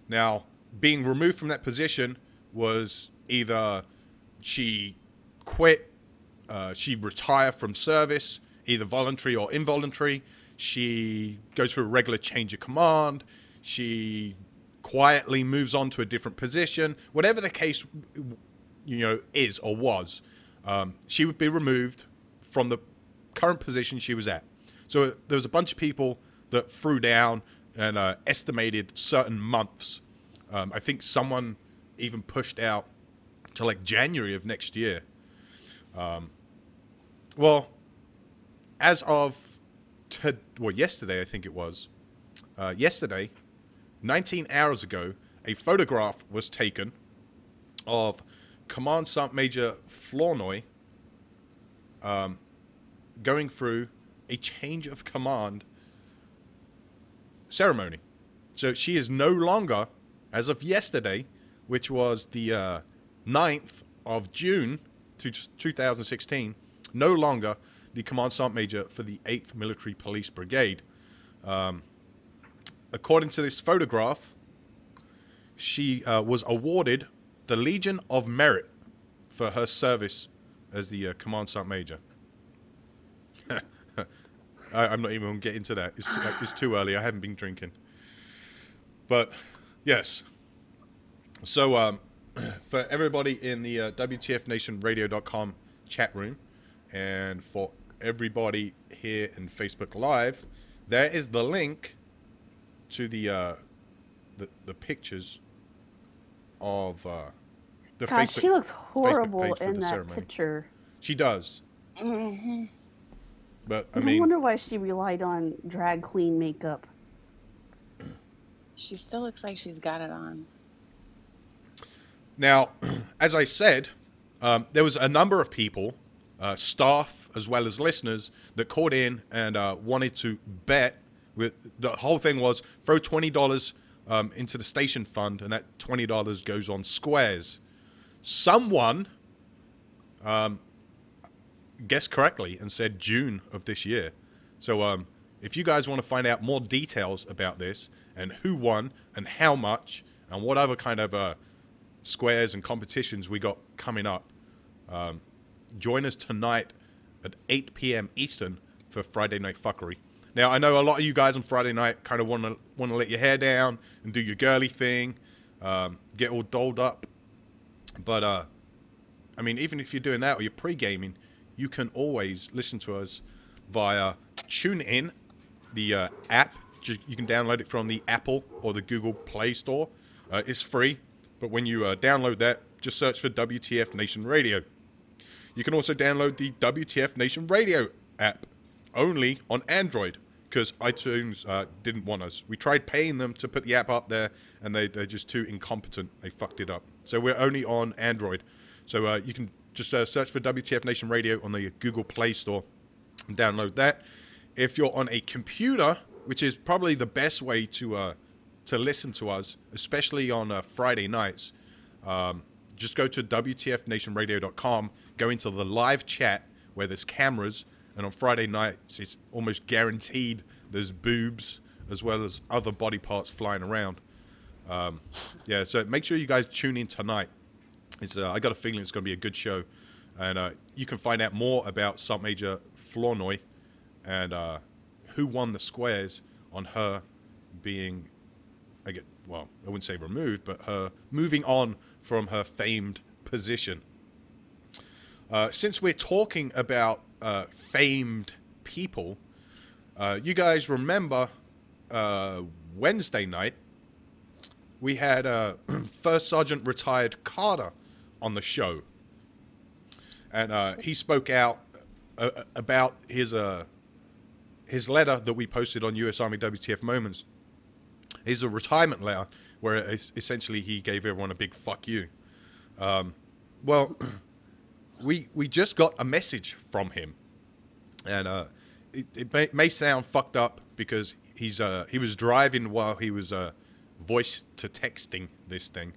Now, being removed from that position was either she quit, she retired from service, either voluntary or involuntary. She goes through a regular change of command. She quietly moves on to a different position. Whatever the case, is or was, she would be removed from the current position she was at. So there was a bunch of people that threw down and estimated certain months. I think someone even pushed out to like January of next year. Well, as of yesterday, I think it was. Yesterday, 19 hours ago, a photograph was taken of Command Sergeant Major Flournoy going through a change of command ceremony. So she is no longer, as of yesterday, which was the 9th of June 2016, no longer the Command Sergeant Major for the 8th Military Police Brigade. According to this photograph, she was awarded the Legion of Merit for her service as the Command Sergeant Major. I'm not even going to get into that. It's too early. I haven't been drinking. But, yes. So, for everybody in the WTFNationRadio.com chat room, and for everybody here in Facebook Live, there is the link to the pictures of the God, Facebook. she looks horrible in that ceremony. picture. She does. Mm-hmm. But I wonder why she relied on drag queen makeup. She still looks like she's got it on. Now, as I said, there was a number of people, staff as well as listeners, that called in and wanted to bet. The whole thing was throw $20 into the station fund, and that $20 goes on squares. Someone guessed correctly and said June of this year. So if you guys want to find out more details about this and who won and how much and what other kind of squares and competitions we got coming up, join us tonight at 8 p.m. Eastern for Friday Night Fuckery. Now, I know a lot of you guys on Friday night kind of want to let your hair down and do your girly thing, get all dolled up. But, I mean, even if you're doing that or you're pre-gaming, you can always listen to us via TuneIn, the app. You can download it from the Apple or the Google Play Store. It's free, but when you download that, just search for WTF Nation Radio. You can also download the WTF Nation Radio app, only on Android, because iTunes didn't want us. We tried paying them to put the app up there, and they're just too incompetent. They fucked it up. So we're only on Android. So you can just search for WTF Nation Radio on the Google Play Store and download that. If you're on a computer, which is probably the best way to listen to us, especially on Friday nights, just go to WTFNationRadio.com, go into the live chat where there's cameras, and on Friday nights it's almost guaranteed there's boobs as well as other body parts flying around. Yeah, so make sure you guys tune in tonight. I got a feeling it's going to be a good show, and you can find out more about Sergeant Major Flournoy and who won the squares on her being, I wouldn't say removed, but her moving on from her famed position. Since we're talking about famed people, you guys remember Wednesday night we had First Sergeant Retired Carter on the show, and he spoke out about his letter that we posted on US Army WTF Moments. It's a retirement letter where essentially he gave everyone a big fuck you. Well, we just got a message from him, and it may sound fucked up because he was driving while he was voice to texting this thing.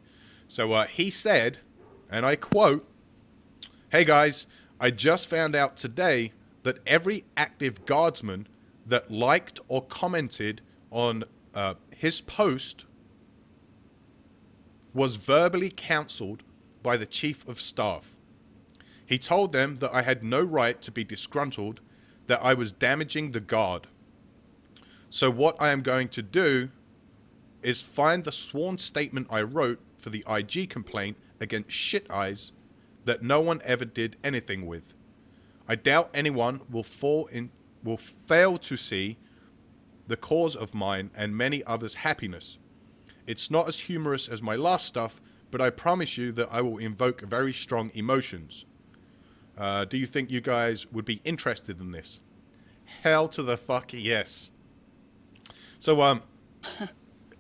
So he said, and I quote, "Hey guys, I just found out today that every active guardsman that liked or commented on his post was verbally counseled by the Chief of Staff. He told them that I had no right to be disgruntled, that I was damaging the guard. So what I am going to do is find the sworn statement I wrote for the IG complaint against Shit Eyes that no one ever did anything with. I doubt anyone will fail to see the cause of mine and many others' happiness. It's not as humorous as my last stuff, but I promise you that I will invoke very strong emotions. Do you think you guys would be interested in this? Hell to the fuck yes. So,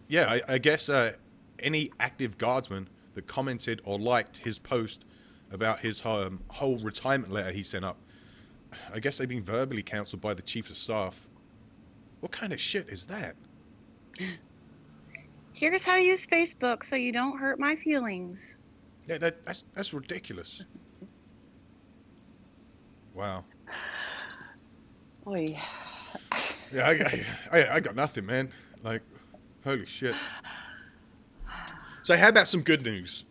yeah, I guess any active guardsman that commented or liked his post about his whole retirement letter he sent up, I guess they've been verbally counseled by the chief of staff. What kind of shit is that? Here's how to use Facebook so you don't hurt my feelings. Yeah, that's ridiculous. Wow. Oy. Yeah, I got nothing, man. Like, holy shit. So how about some good news?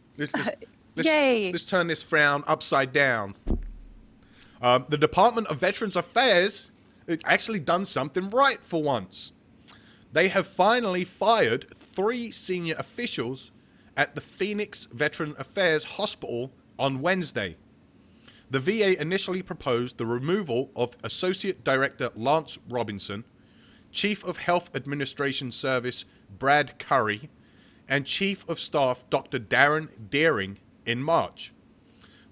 Yay. Let's turn this frown upside down. The Department of Veterans Affairs has actually done something right for once. They have finally fired 3 senior officials at the Phoenix Veteran Affairs Hospital on Wednesday. The VA initially proposed the removal of Associate Director Lance Robinson, Chief of Health Administration Service Brad Curry, and Chief of Staff Dr. Darren Deering in March.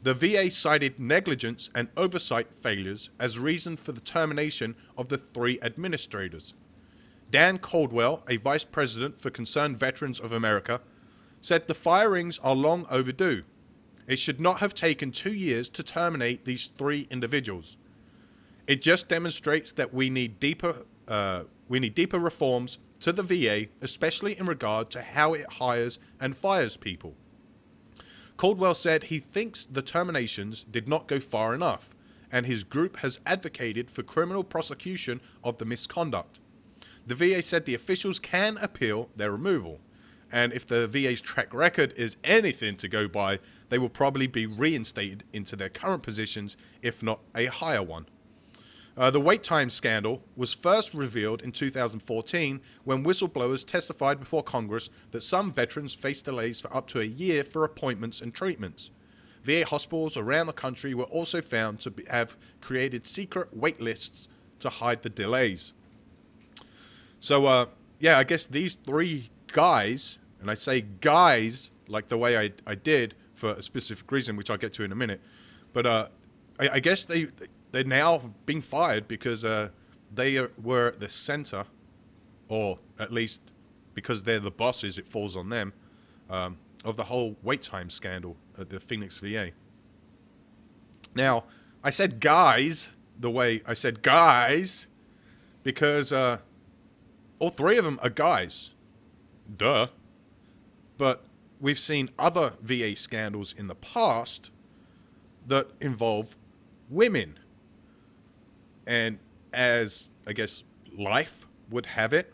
The VA cited negligence and oversight failures as reason for the termination of the 3 administrators. Dan Caldwell, a vice president for Concerned Veterans of America, said the firings are long overdue. It should not have taken 2 years to terminate these 3 individuals. It just demonstrates that we need deeper reforms to the VA, especially in regard to how it hires and fires people. Caldwell said he thinks the terminations did not go far enough, and his group has advocated for criminal prosecution of the misconduct. The VA said the officials can appeal their removal, and if the VA's track record is anything to go by, they will probably be reinstated into their current positions, if not a higher one. The wait time scandal was first revealed in 2014 when whistleblowers testified before Congress that some veterans face delays for up to a year for appointments and treatments. VA hospitals around the country were also found to have created secret wait lists to hide the delays. So, yeah, I guess these 3 guys, and I say guys like the way I did for a specific reason, which I'll get to in a minute, but I guess they're now being fired because they were the center, or at least because they're the bosses, it falls on them, of the whole wait time scandal at the Phoenix VA. Now, I said guys the way I said guys because all 3 of them are guys. Duh. But we've seen other VA scandals in the past that involve women. And as, I guess, life would have it,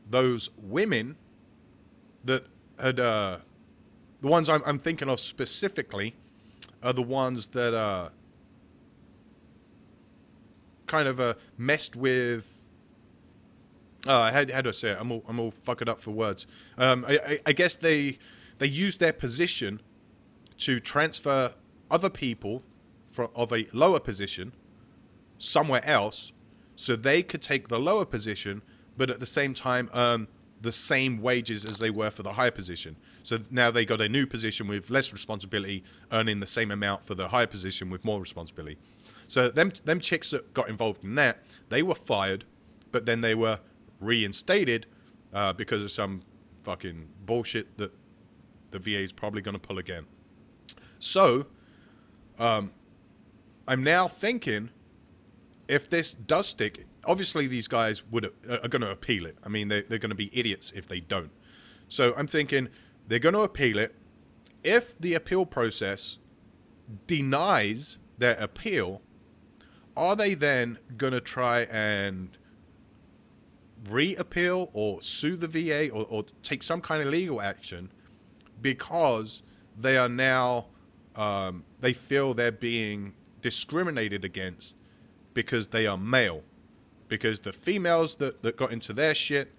those women that had, the ones I'm thinking of specifically are the ones that kind of messed with, how do I say it? I'm all fuck it up for words. I guess they used their position to transfer other people of a lower position somewhere else so they could take the lower position but at the same time earn the same wages as they were for the higher position. So now they got a new position with less responsibility, earning the same amount for the higher position with more responsibility. So them chicks that got involved in that, they were fired, but then they were reinstated because of some fucking bullshit that the VA is probably going to pull again. So I'm now thinking, if this does stick, obviously these guys are going to appeal it. I mean, they're going to be idiots if they don't. So I'm thinking they're going to appeal it. If the appeal process denies their appeal, are they then going to try and re-appeal or sue the VA or take some kind of legal action because they are now, they feel they're being discriminated against because they are male? because the females that got into their shit,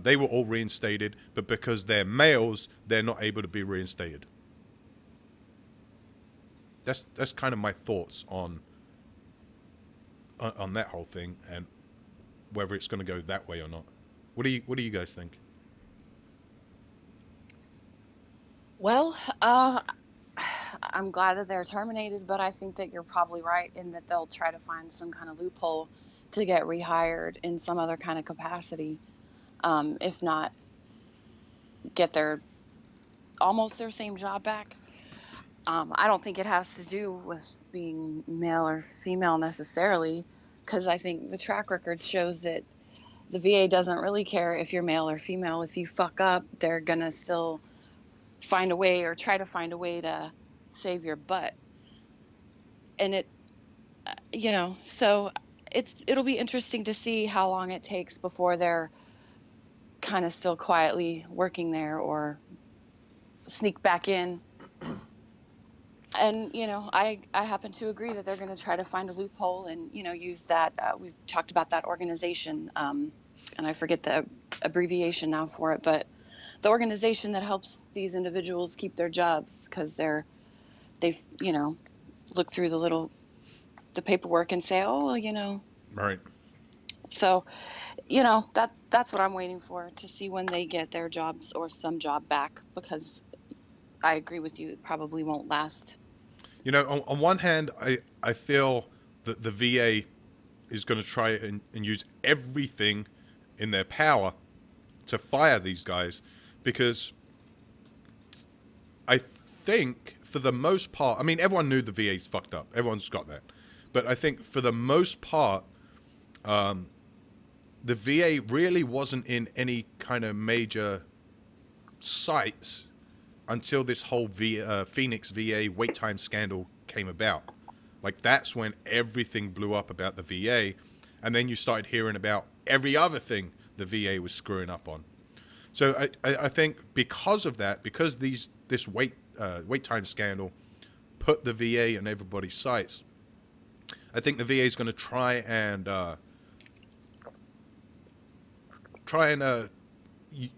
they were all reinstated, but because they're males, they're not able to be reinstated. That's kind of my thoughts on that whole thing, and whether it's going to go that way or not. What do you guys think? Well, I'm glad that they're terminated, but I think that you're probably right in that they'll try to find some kind of loophole to get rehired in some other kind of capacity. If not, get almost their same job back. I don't think it has to do with being male or female necessarily, because I think the track record shows that the VA doesn't really care if you're male or female. If you fuck up, they're going to still find a way or try to find a way to save your butt. And so it'll be interesting to see how long it takes before they're kind of still quietly working there or sneak back in. And, I happen to agree that they're going to try to find a loophole and, use that. We've talked about that organization, and I forget the abbreviation now for it, but the organization that helps these individuals keep their jobs, because they've look through the paperwork and say, oh, well, Right. So, that's what I'm waiting for, to see when they get their jobs or some job back, because I agree with you, it probably won't last. On one hand, I feel that the VA is going to try and use everything in their power to fire these guys, because I think for the most part, I mean, everyone knew the VA's fucked up. Everyone's got that. But I think for the most part, the VA really wasn't in any kind of major sites until this whole Phoenix VA wait time scandal came about. Like, that's when everything blew up about the VA, and then you started hearing about every other thing the VA was screwing up on. So I think because of that, because this wait time scandal put the VA in everybody's sights, I think the VA is going to try and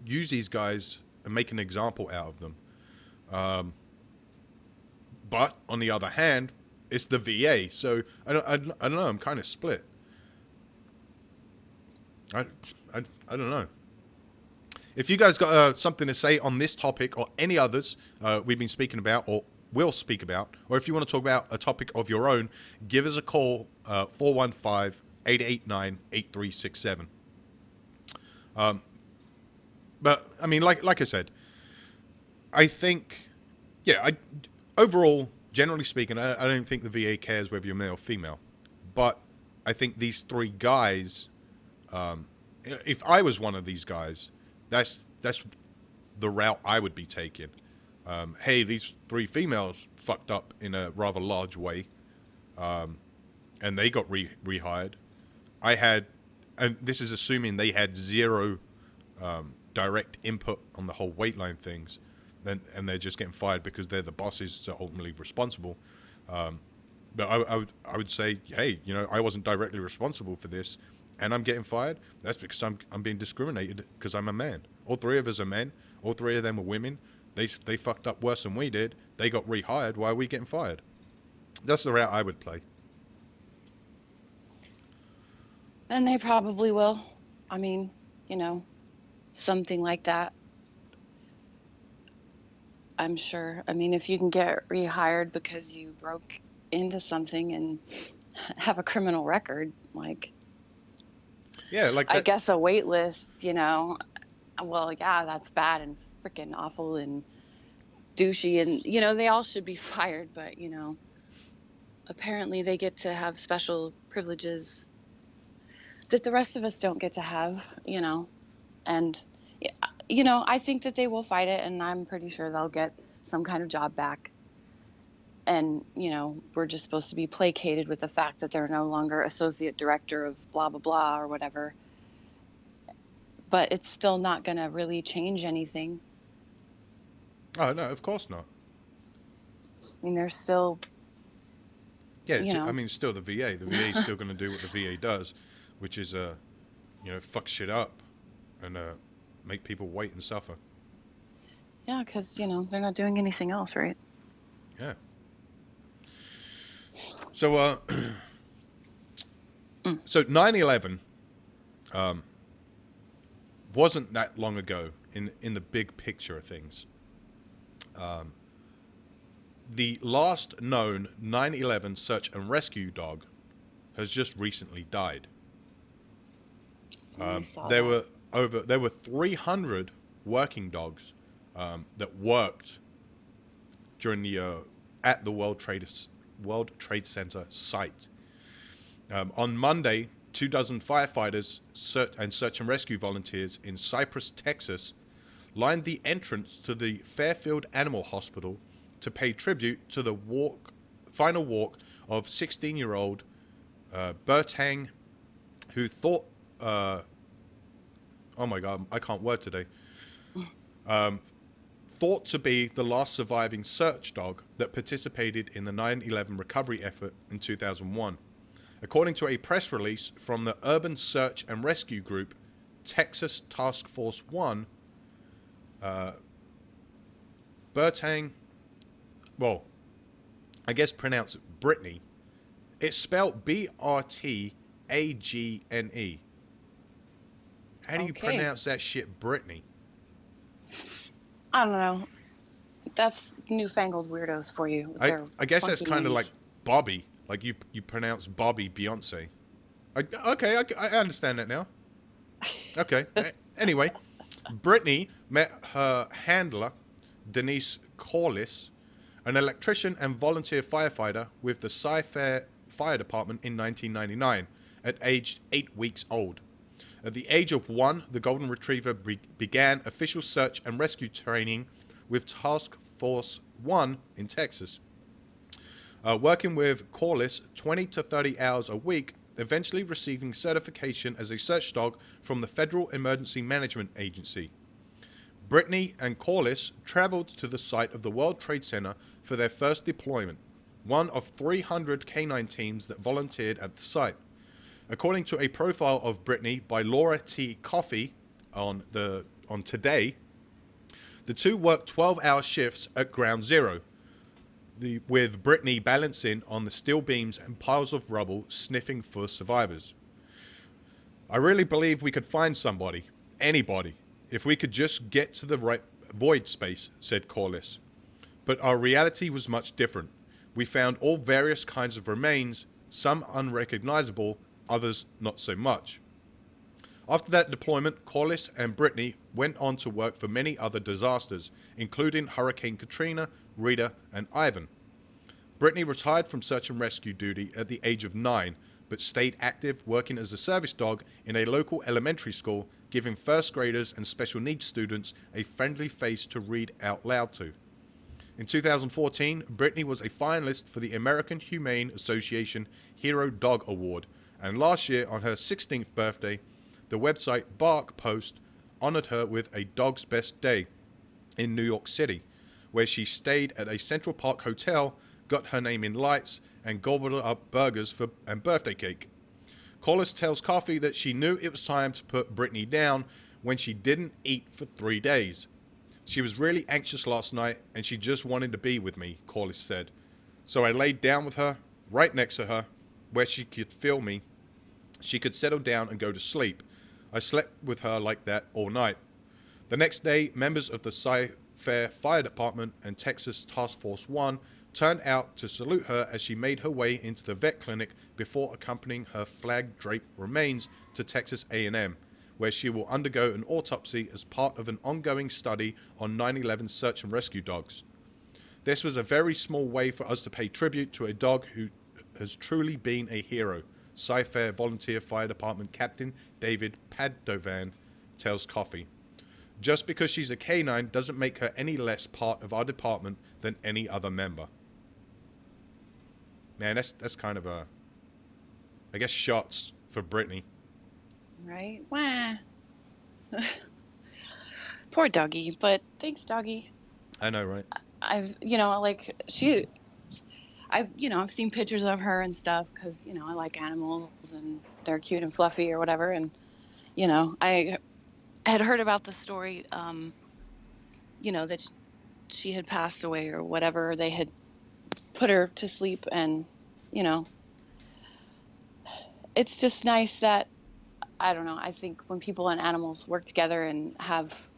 use these guys and make an example out of them. But on the other hand, it's the VA, so I don't know. I'm kind of split. I don't know. If you guys got something to say on this topic or any others we've been speaking about or will speak about, or if you want to talk about a topic of your own, give us a call, 415-889-8367. But I mean, like I said, I think, overall, generally speaking, I don't think the VA cares whether you're male or female. But I think these three guys, if I was one of these guys, that's the route I would be taking. Hey, these three females fucked up in a rather large way, and they got rehired. And this is assuming they had zero direct input on the whole wait line things, and they're just getting fired because they're the bosses, so ultimately responsible. But I would say, hey, I wasn't directly responsible for this, and I'm getting fired. That's because I'm being discriminated because I'm a man. All three of us are men. All three of them are women. They fucked up worse than we did. They got rehired. Why are we getting fired? That's the route I would play. And they probably will. I mean, something like that. I'm sure. I mean, if you can get rehired because you broke into something and have a criminal record, like, yeah, like that. I guess a wait list, well, yeah, that's bad and freaking awful and douchey, and they all should be fired, but apparently they get to have special privileges that the rest of us don't get to have, and I think that they will fight it, and I'm pretty sure they'll get some kind of job back. And, we're just supposed to be placated with the fact that they're no longer associate director of blah, blah, blah, or whatever. But it's still not going to really change anything. Oh, no, of course not. I mean, there's still... Yeah, I mean, it's still the VA. The VA is still going to do what the VA does. which is fuck shit up and make people wait and suffer. Yeah, because, they're not doing anything else, right? Yeah. So, so 9/11 wasn't that long ago in the big picture of things. The last known 9/11 search and rescue dog has just recently died. There were 300 working dogs that worked during the at the World Trade Center site. On Monday, 24 firefighters and search and rescue volunteers in Cypress, Texas, lined the entrance to the Fairfield Animal Hospital to pay tribute to the final walk of 16-year-old Bertang, who thought, oh my God, I can't word today, thought to be the last surviving search dog that participated in the 9/11 recovery effort in 2001. According to a press release from the Urban Search and Rescue Group, Texas Task Force 1, Bertang, well, I guess pronounce it Brittany. It's spelled Brtagne. How do you pronounce that shit, Brittany? I don't know. That's newfangled weirdos for you. I guess that's kind of like Bobby. Like you pronounce Bobby Beyonce. Okay, I understand that now. Okay. Anyway, Brittany met her handler, Denise Corliss, an electrician and volunteer firefighter with the Cy-Fair Fire Department in 1999, at age 8 weeks old. At the age of 1, the Golden Retriever began official search and rescue training with Task Force 1 in Texas. Working with Corliss 20 to 30 hours a week, eventually receiving certification as a search dog from the Federal Emergency Management Agency. Brittany and Corliss traveled to the site of the World Trade Center for their first deployment, one of 300 canine teams that volunteered at the site. According to a profile of Brittany by Laura T. Coffey on Today, the two worked 12-hour shifts at Ground Zero, with Brittany balancing on the steel beams and piles of rubble, sniffing for survivors. I really believe we could find somebody, anybody, if we could just get to the right void space, said Corliss. But our reality was much different. We found all various kinds of remains, some unrecognizable, others not so much. After that deployment, Corliss and Brittany went on to work for many other disasters, including Hurricane Katrina, Rita, and Ivan. Brittany retired from search and rescue duty at the age of 9, but stayed active working as a service dog in a local elementary school, giving first graders and special needs students a friendly face to read out loud to. In 2014, Brittany was a finalist for the American Humane Association Hero Dog Award, and last year, on her 16th birthday, the website Bark Post honored her with a Dog's Best Day in New York City, where she stayed at a Central Park hotel, got her name in lights, and gobbled up burgers and birthday cake. Corliss tells Coffee that she knew it was time to put Brittany down when she didn't eat for 3 days. She was really anxious last night, and she just wanted to be with me, Corliss said. So I laid down with her, right next to her, where she could feel me. She could settle down and go to sleep. I slept with her like that all night. The next day, members of the Cy-Fair Fire Department and Texas Task Force 1 turned out to salute her as she made her way into the vet clinic before accompanying her flag-draped remains to Texas A&M, where she will undergo an autopsy as part of an ongoing study on 9/11 search and rescue dogs. This was a very small way for us to pay tribute to a dog who has truly been a hero, Cy-Fair Volunteer Fire Department Captain David Padovan tells Coffee. Just because she's a canine doesn't make her any less part of our department than any other member. Man, that's kind of a, I guess, shots for Brittany. Right? Wah. Poor doggy, but thanks, doggy. I know, right? I've seen pictures of her and stuff because, I like animals, and they're cute and fluffy or whatever. And, you know, I had heard about the story, you know, that she had passed away or whatever. They had put her to sleep, and, you know, it's just nice that, I don't know, I think when people and animals work together and have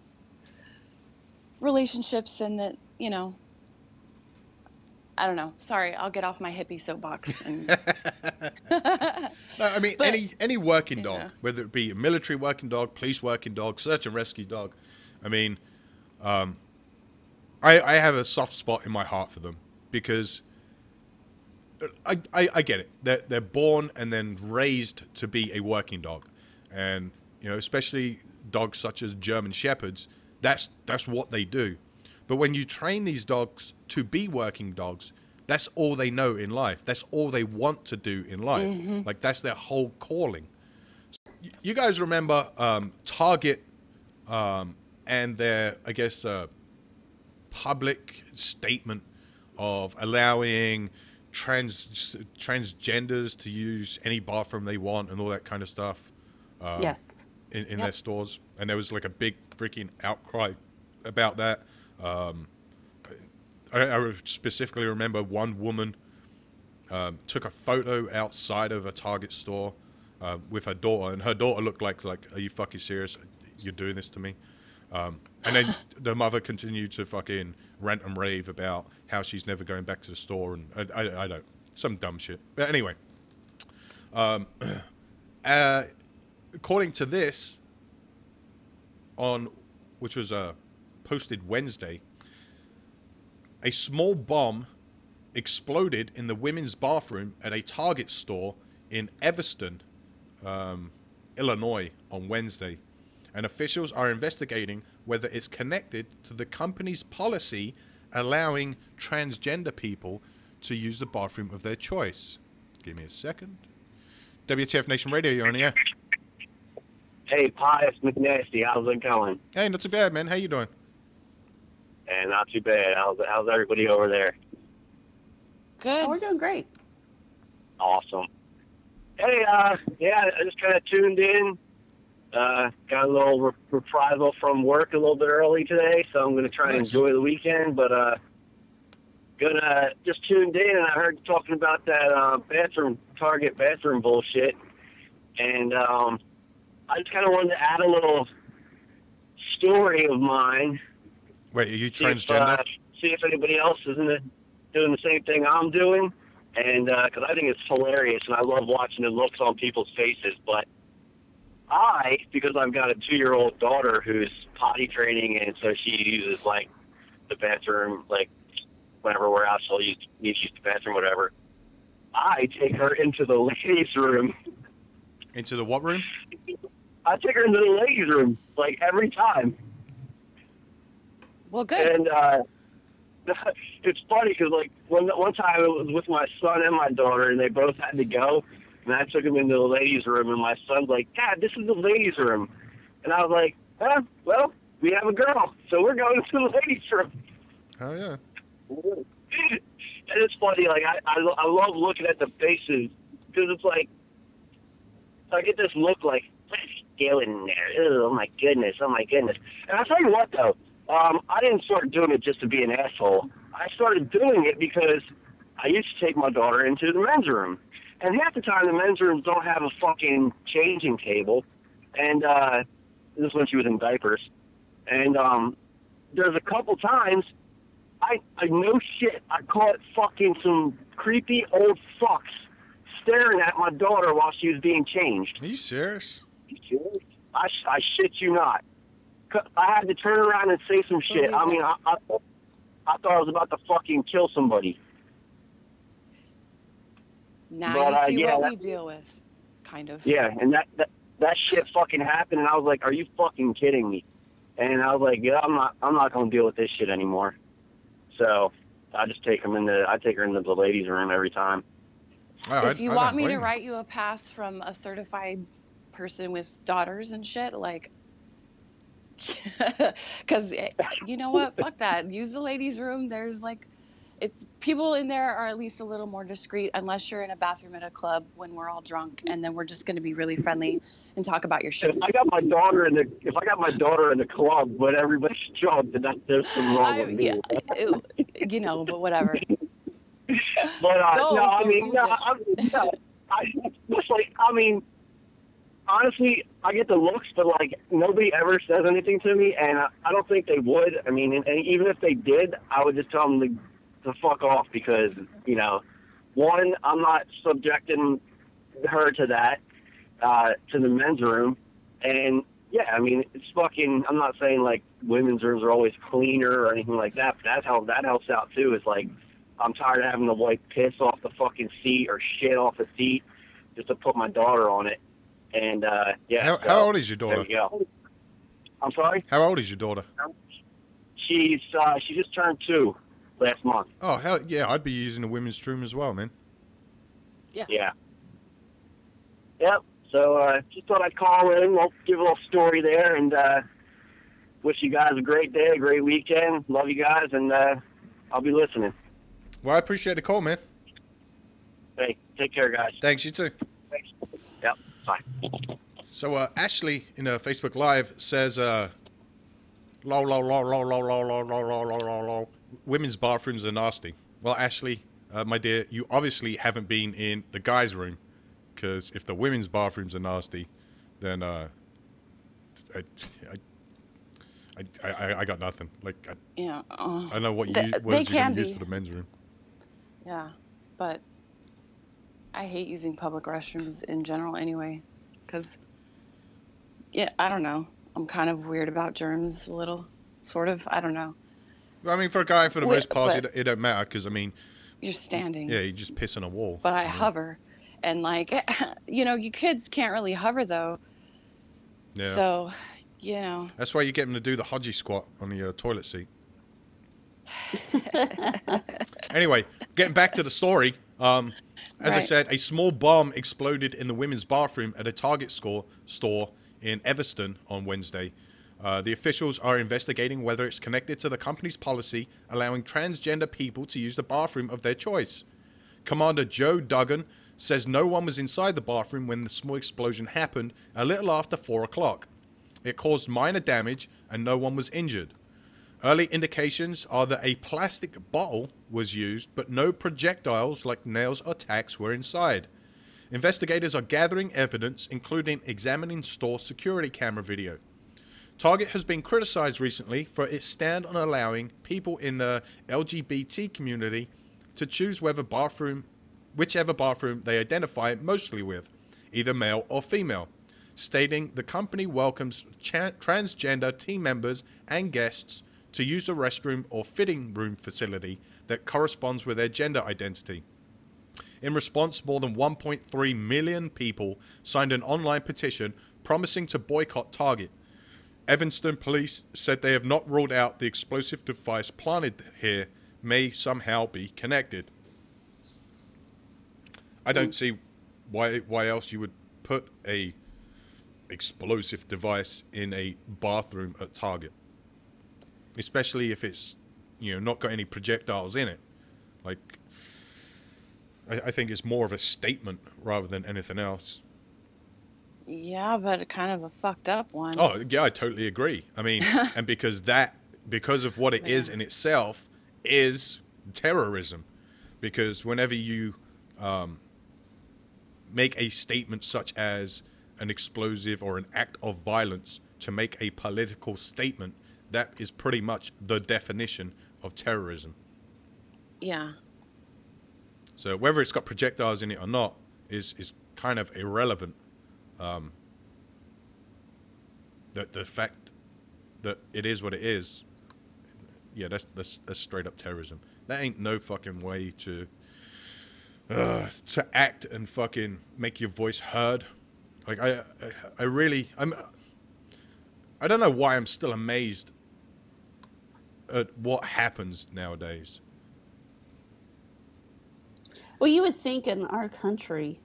relationships, and that, you know, I don't know. Sorry, I'll get off my hippie soapbox. And... No, I mean, But- any working dog, Yeah. whether it be a military working dog, police working dog, search and rescue dog. I mean, I have a soft spot in my heart for them because I get it. They're born and then raised to be a working dog, and you know, especially dogs such as German Shepherds. That's what they do. But when you train these dogs to be working dogs, that's all they know in life. That's all they want to do in life. Mm-hmm. Like, that's their whole calling. You guys remember Target and their, I guess, public statement of allowing transgenders to use any bathroom they want and all that kind of stuff? Yes. In their stores, and there was like a big freaking outcry about that. I specifically remember one woman took a photo outside of a Target store with her daughter, and her daughter looked like, are you fucking serious? You're doing this to me? And then the mother continued to fucking rant and rave about how she's never going back to the store, and I don't, some dumb shit. But anyway, according to this, which was posted Wednesday, a small bomb exploded in the women's bathroom at a Target store in Evanston, Illinois on Wednesday, and officials are investigating whether it's connected to the company's policy allowing transgender people to use the bathroom of their choice. Give me a second. WTF Nation Radio, you're on the air. Hey, Pius McNasty, how's it going? Hey, not too bad, man. How you doing? And not too bad. How's everybody over there? Good. Oh, we're doing great. Awesome. Hey, yeah, I just kind of tuned in. Got a little reprisal from work a little bit early today, so I'm going to try and enjoy the weekend. But just tuned in, and I heard you talking about that Target bathroom bullshit, and I just kind of wanted to add a little story of mine. Wait, are you transgender? See if anybody else is doing the same thing I'm doing, and because I think it's hilarious, and I love watching the looks on people's faces. But because I've got a 2-year-old daughter who's potty training, and so she uses like the bathroom, like whenever we're out, she'll need to use the bathroom, whatever. I take her into the ladies' room. Into the what room? I take her into the ladies' room, like, every time. Well, good. And it's funny because, like, one time it was with my son and my daughter, and they both had to go, and I took them into the ladies' room, and my son's like, Dad, this is the ladies' room. And I was like, well, we have a girl, so we're going to the ladies' room. Oh, yeah. And it's funny, like, I love looking at the faces, because it's like, I get this look like, let's go in there. Oh my goodness. And I'll tell you what, though. I didn't start doing it just to be an asshole. I started doing it because I used to take my daughter into the men's room. And half the time, the men's rooms don't have a fucking changing table. And this is when she was in diapers. And there's a couple times, I no shit, I caught fucking some creepy old fucks staring at my daughter while she was being changed. Are you serious? I shit you not. I had to turn around and say some shit. I mean, I thought I was about to fucking kill somebody. Now But, you see yeah, what we deal with, kind of. Yeah, and that shit fucking happened, and I was like, "Are you fucking kidding me?" And I was like, "Yeah, I'm not gonna deal with this shit anymore." So I just take her into the ladies' room every time. If you want me to write you a pass from a certified person with daughters and shit, like, because you know what, fuck that. Use the ladies' room. There's like, it's people in there are at least a little more discreet, unless you're in a bathroom at a club when we're all drunk, and then we're just going to be really friendly and talk about your shoes. If I got my daughter in the club when everybody's drunk, then there's something wrong with me. You know, but whatever. But I mean, honestly, I get the looks, but like nobody ever says anything to me, and I don't think they would. I mean, and even if they did, I would just tell them to fuck off because, you know, one, I'm not subjecting her to that, to the men's room, and yeah, I mean, it's fucking. I'm not saying like women's rooms are always cleaner or anything like that, but that helps out too. Is like, I'm tired of having to wipe piss off the fucking seat or shit off the seat just to put my daughter on it. And yeah. How old is your daughter? There you go. I'm sorry? How old is your daughter? She just turned 2 last month. Oh hell yeah! I'd be using the women's room as well, man. Yeah. Yeah. Yep. So just thought I'd call in. We'll give a little story there, and wish you guys a great day, a great weekend. Love you guys, and I'll be listening. Well, I appreciate the call, man. Hey, take care, guys. Thanks, you too. Thanks. Yep. Bye. So Ashley in Facebook Live says, lol, women's bathrooms are nasty. Well, Ashley, my dear, you obviously haven't been in the guys' room, because if the women's bathrooms are nasty, then I got nothing. Like, Yeah. I don't know what words you're going to use for the men's room. Yeah, but I hate using public restrooms in general anyway, because, yeah, I don't know. I'm kind of weird about germs a little, sort of. I don't know. I mean, for a guy, for the most part, it don't matter, because, I mean... You're standing. Yeah, you just piss on a wall. But I hover. And, like, you know, you kids can't really hover, though. Yeah. So, you know. That's why you get them to do the Hodgie squat on the toilet seat. Anyway, getting back to the story. As I said, a small bomb exploded in the women's bathroom at a Target store in Evanston on Wednesday. The officials are investigating whether it's connected to the company's policy allowing transgender people to use the bathroom of their choice. Commander Joe Duggan says no one was inside the bathroom when the small explosion happened a little after 4 o'clock. It caused minor damage and no one was injured. Early indications are that a plastic bottle was used, but no projectiles like nails or tacks were inside. Investigators are gathering evidence, including examining store security camera video. Target has been criticized recently for its stand on allowing people in the LGBT community to choose whichever bathroom they identify mostly with, either male or female, stating the company welcomes transgender team members and guests to use a restroom or fitting room facility that corresponds with their gender identity. In response, more than 1.3 million people signed an online petition promising to boycott Target. Evanston police said they have not ruled out the explosive device planted here may somehow be connected. I don't see why else you would put a explosive device in a bathroom at Target. Especially if it's, you know, not got any projectiles in it. Like, I think it's more of a statement rather than anything else. Yeah, but kind of a fucked up one. Oh, yeah, I totally agree. I mean, and because of what it is in itself, is terrorism. Because whenever you make a statement such as an explosive or an act of violence to make a political statement, that is pretty much the definition of terrorism. Yeah. So whether it's got projectiles in it or not is kind of irrelevant. The fact that it is what it is, yeah, that's straight up terrorism. That ain't no fucking way to act and fucking make your voice heard. Like I don't know why I'm still amazed at what happens nowadays. Well, you would think in our country,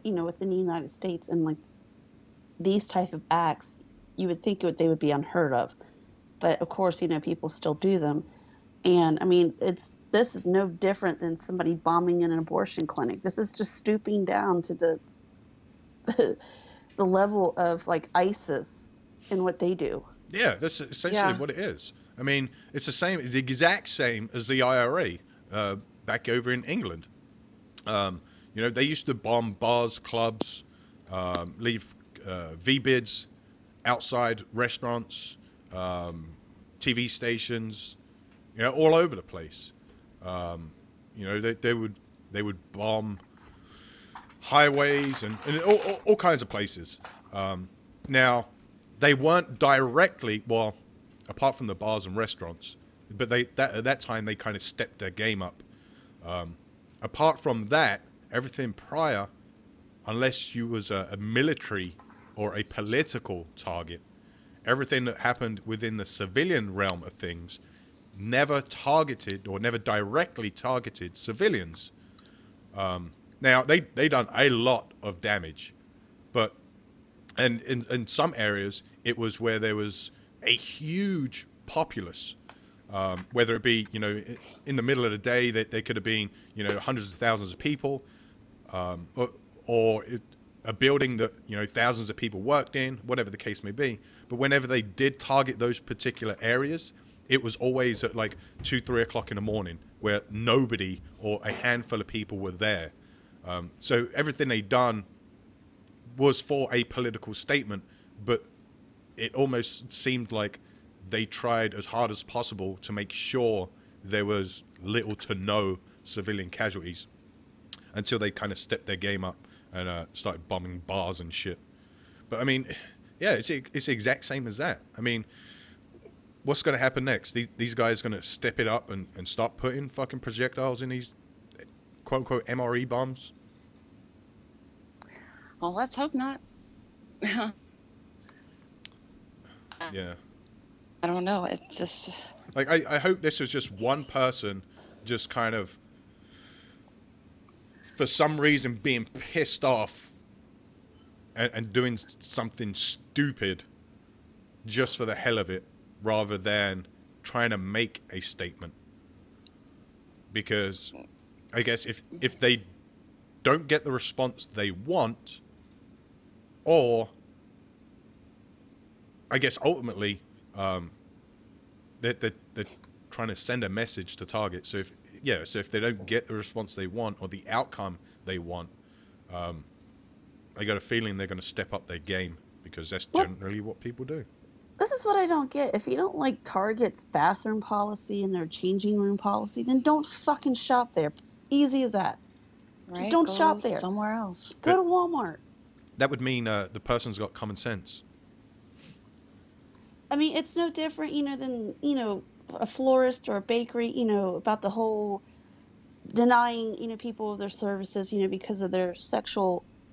you know, within the United States, and like these type of acts, you would think they would be unheard of. But of course, you know, people still do them. And I mean, it's this is no different than somebody bombing an abortion clinic. This is just stooping down to the the level of like ISIS and what they do. Yeah, that's essentially what it is. I mean, it's the exact same as the IRA back over in England. You know, they used to bomb bars, clubs, leave V-bids outside restaurants, TV stations, you know, all over the place. You know, they would bomb highways and all kinds of places. Now, they weren't directly, well, apart from the bars and restaurants, but at that time they kind of stepped their game up. Apart from that, everything prior, unless you was a military or a political target, everything that happened within the civilian realm of things never targeted or never directly targeted civilians. Now, they done a lot of damage, but and in some areas, it was where there was a huge populace, whether it be, you know, in the middle of the day, that there could have been, you know, hundreds of thousands of people, or a building that, you know, thousands of people worked in, whatever the case may be. But whenever they did target those particular areas, it was always at like 2, 3 o'clock in the morning, where nobody or a handful of people were there. So everything they done was for a political statement, but it almost seemed like they tried as hard as possible to make sure there was little to no civilian casualties, until they kind of stepped their game up and started bombing bars and shit. But I mean, yeah, it's the exact same as that. I mean, what's going to happen next? These guys are going to step it up and start putting fucking projectiles in these quote-unquote MRE bombs? Well, let's hope not. Yeah. I don't know. It's just... Like, I hope this was just one person just kind of, for some reason, being pissed off and doing something stupid just for the hell of it, rather than trying to make a statement. Because I guess if they don't get the response they want, or I guess ultimately they're trying to send a message to target. So if they don't get the response they want or the outcome they want, I got a feeling they're going to step up their game, because that's generally what people do. This is what I don't get. If you don't like Target's bathroom policy and their changing room policy, then don't fucking shop there. Easy as that. Right? Just don't Go shop there. Somewhere else. Go to Walmart. That would mean the person's got common sense. I mean, it's no different, than, a florist or a bakery, about the whole denying, people of their services, because of their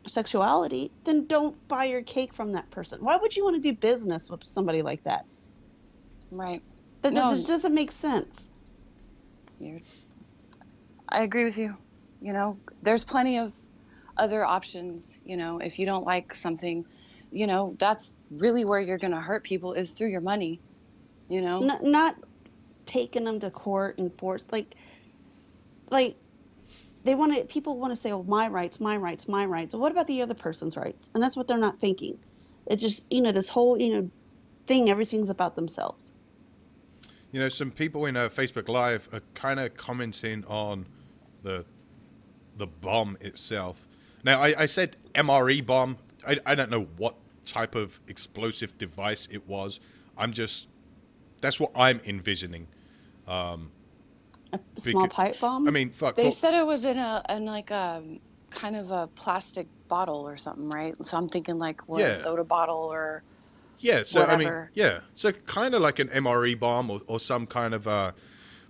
sexuality. Then don't buy your cake from that person. Why would you want to do business with somebody like that? Right. That just doesn't make sense. I agree with you. There's plenty of other options. If you don't like something, that's really where you're going to hurt people, is through your money, Not taking them to court and force, like people want to say, oh, my rights. Well, what about the other person's rights? And that's what they're not thinking. It's just, this whole, thing, everything's about themselves. Some people in Facebook Live are kind of commenting on the bomb itself. Now, I said MRE bomb. I don't know what type of explosive device it was. That's what I'm envisioning. A small pipe bomb? I mean, fuck. They said it was in a kind of a plastic bottle or something, right? So I'm thinking a soda bottle or so whatever. So kind of like an MRE bomb or some kind of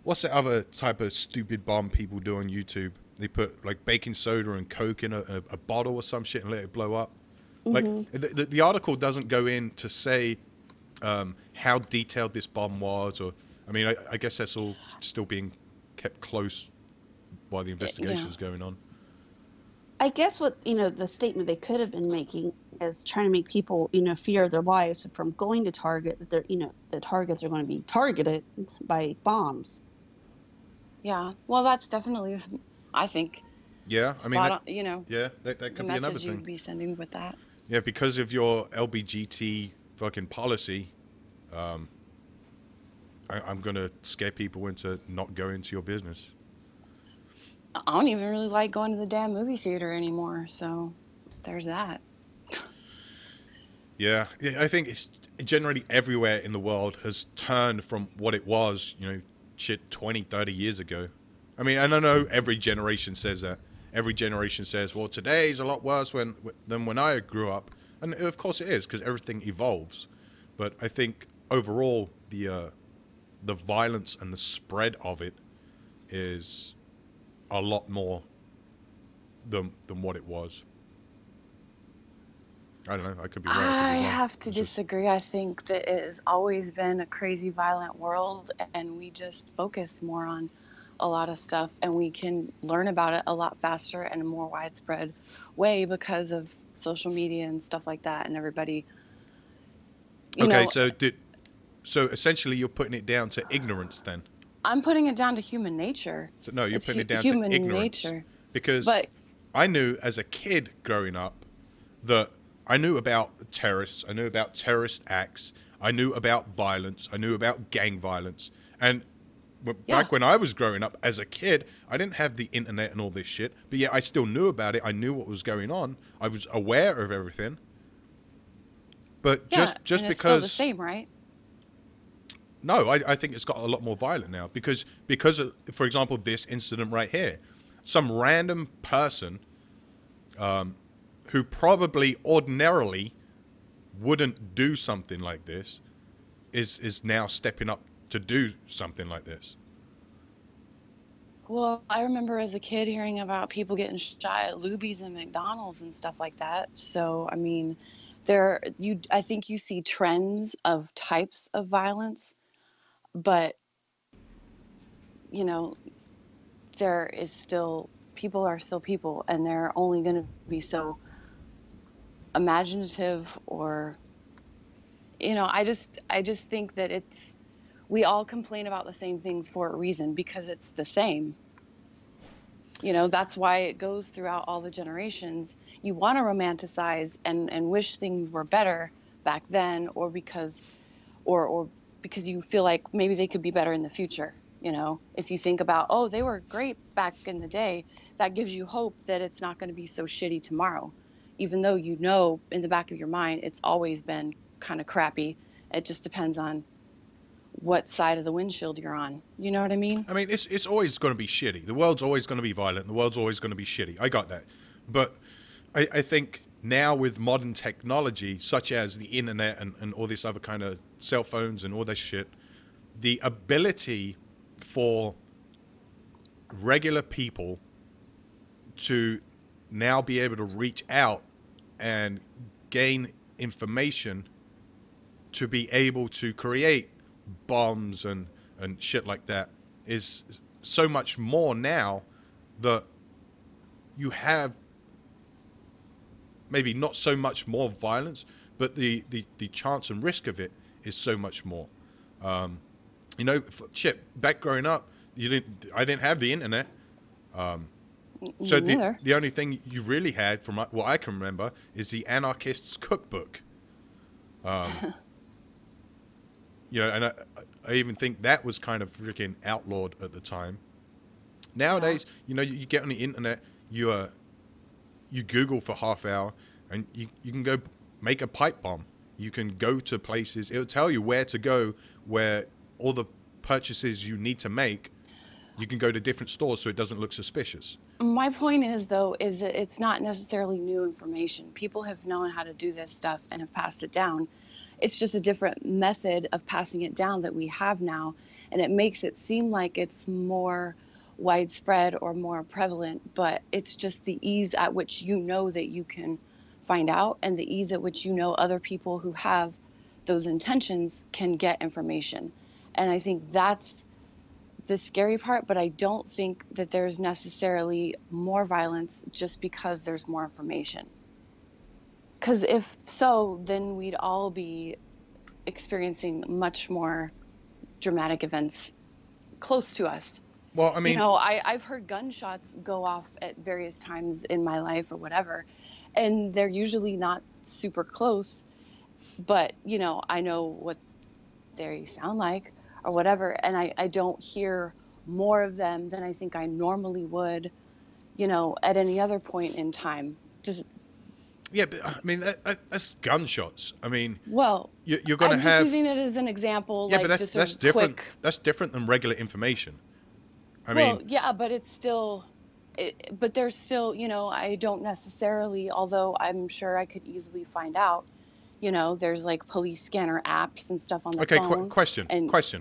what's the other type of stupid bomb people do on YouTube? They put like baking soda and Coke in a bottle or some shit and let it blow up. Mm-hmm. Like the article doesn't go in to say how detailed this bomb was, or I mean, I guess that's all still being kept close while the investigation is going on. I guess what the statement they could have been making is trying to make people fear their lives from going to Target, that they're the targets are going to be targeted by bombs. Yeah. Well, that's definitely, I think, Yeah, I mean, spot on. You know, yeah, that the could be another message you'd thing. be sending with that. Yeah, because of your LBGT fucking policy, I'm gonna scare people into not going to your business. I don't even really like going to the damn movie theater anymore. So there's that. Yeah, I think it's generally everywhere in the world has turned from what it was, 20, 30 years ago. I mean, I don't know every generation says that. Every generation says, well, today's a lot worse than when I grew up. And of course it is, because everything evolves. But I think overall, the violence and the spread of it is a lot more than what it was. I don't know. I could be right. I have to disagree. I think that it has always been a crazy, violent world, and we just focus more on a lot of stuff, and we can learn about it a lot faster and a more widespread way because of social media and stuff like that, and everybody. Okay, so essentially you're putting it down to ignorance then. I'm putting it down to human nature. So no, you're putting it down human to ignorance. Nature. Because I knew as a kid growing up that I knew about terrorists, I knew about terrorist acts, I knew about violence, I knew about gang violence. And back when I was growing up as a kid, I didn't have the internet and all this shit, but yeah, I still knew about it. I knew what was going on. I was aware of everything. But just and because it's still the same, right? No, I think it's got a lot more violent now because of, for example, this incident right here. Some random person who probably ordinarily wouldn't do something like this is now stepping up to do something like this. Well, I remember as a kid hearing about people getting shot at Luby's and McDonald's and stuff like that. So, I mean, I think you see trends of types of violence, but there is still people are still people, and they're only going to be so imaginative, or I just think that we all complain about the same things for a reason, because it's the same. That's why it goes throughout all the generations. You want to romanticize and wish things were better back then, or because you feel like maybe they could be better in the future. If you think about, oh, they were great back in the day, that gives you hope that it's not going to be so shitty tomorrow, even though in the back of your mind it's always been kind of crappy. It just depends on what side of the windshield you're on. You know what I mean? I mean, it's always going to be shitty. The world's always going to be violent. The world's always going to be shitty. I got that. But I think now with modern technology, such as the internet and all this other kind of cell phones and all that shit, the ability for regular people to now be able to reach out and gain information to be able to create bombs and shit like that is so much more now that you have maybe not so much more violence, but the chance and risk of it is so much more. Shit, back growing up, I didn't have the internet. So the only thing you really had, from what I can remember, is the Anarchist's Cookbook. And I even think that was kind of freaking outlawed at the time. Nowadays, you get on the internet, you Google for half hour, and you can go make a pipe bomb. You can go to places. It'll tell you where to go, where all the purchases you need to make. You can go to different stores so it doesn't look suspicious. My point is that it's not necessarily new information. People have known how to do this stuff and have passed it down. It's just a different method of passing it down that we have now, and it makes it seem like it's more widespread or more prevalent, but it's just the ease at which that you can find out, and the ease at which other people who have those intentions can get information. And I think that's the scary part, but I don't think that there's necessarily more violence just because there's more information. Because if so, then we'd all be experiencing much more dramatic events close to us, Well, I mean, you know, I've heard gunshots go off at various times in my life or whatever, and they're usually not super close, but, you know, I know what they sound like or whatever, and I don't hear more of them than I think I normally would, you know, at any other point in time. Just yeah, but I mean, that's gunshots. I mean, well, you're going to I'm have. just using it as an example. Yeah, like but just that's a different. quick, That's different than regular information. I well, mean, yeah, but it's still, but there's still, you know, I don't necessarily, although I'm sure I could easily find out, you know, there's like police scanner apps and stuff on the okay, phone. question.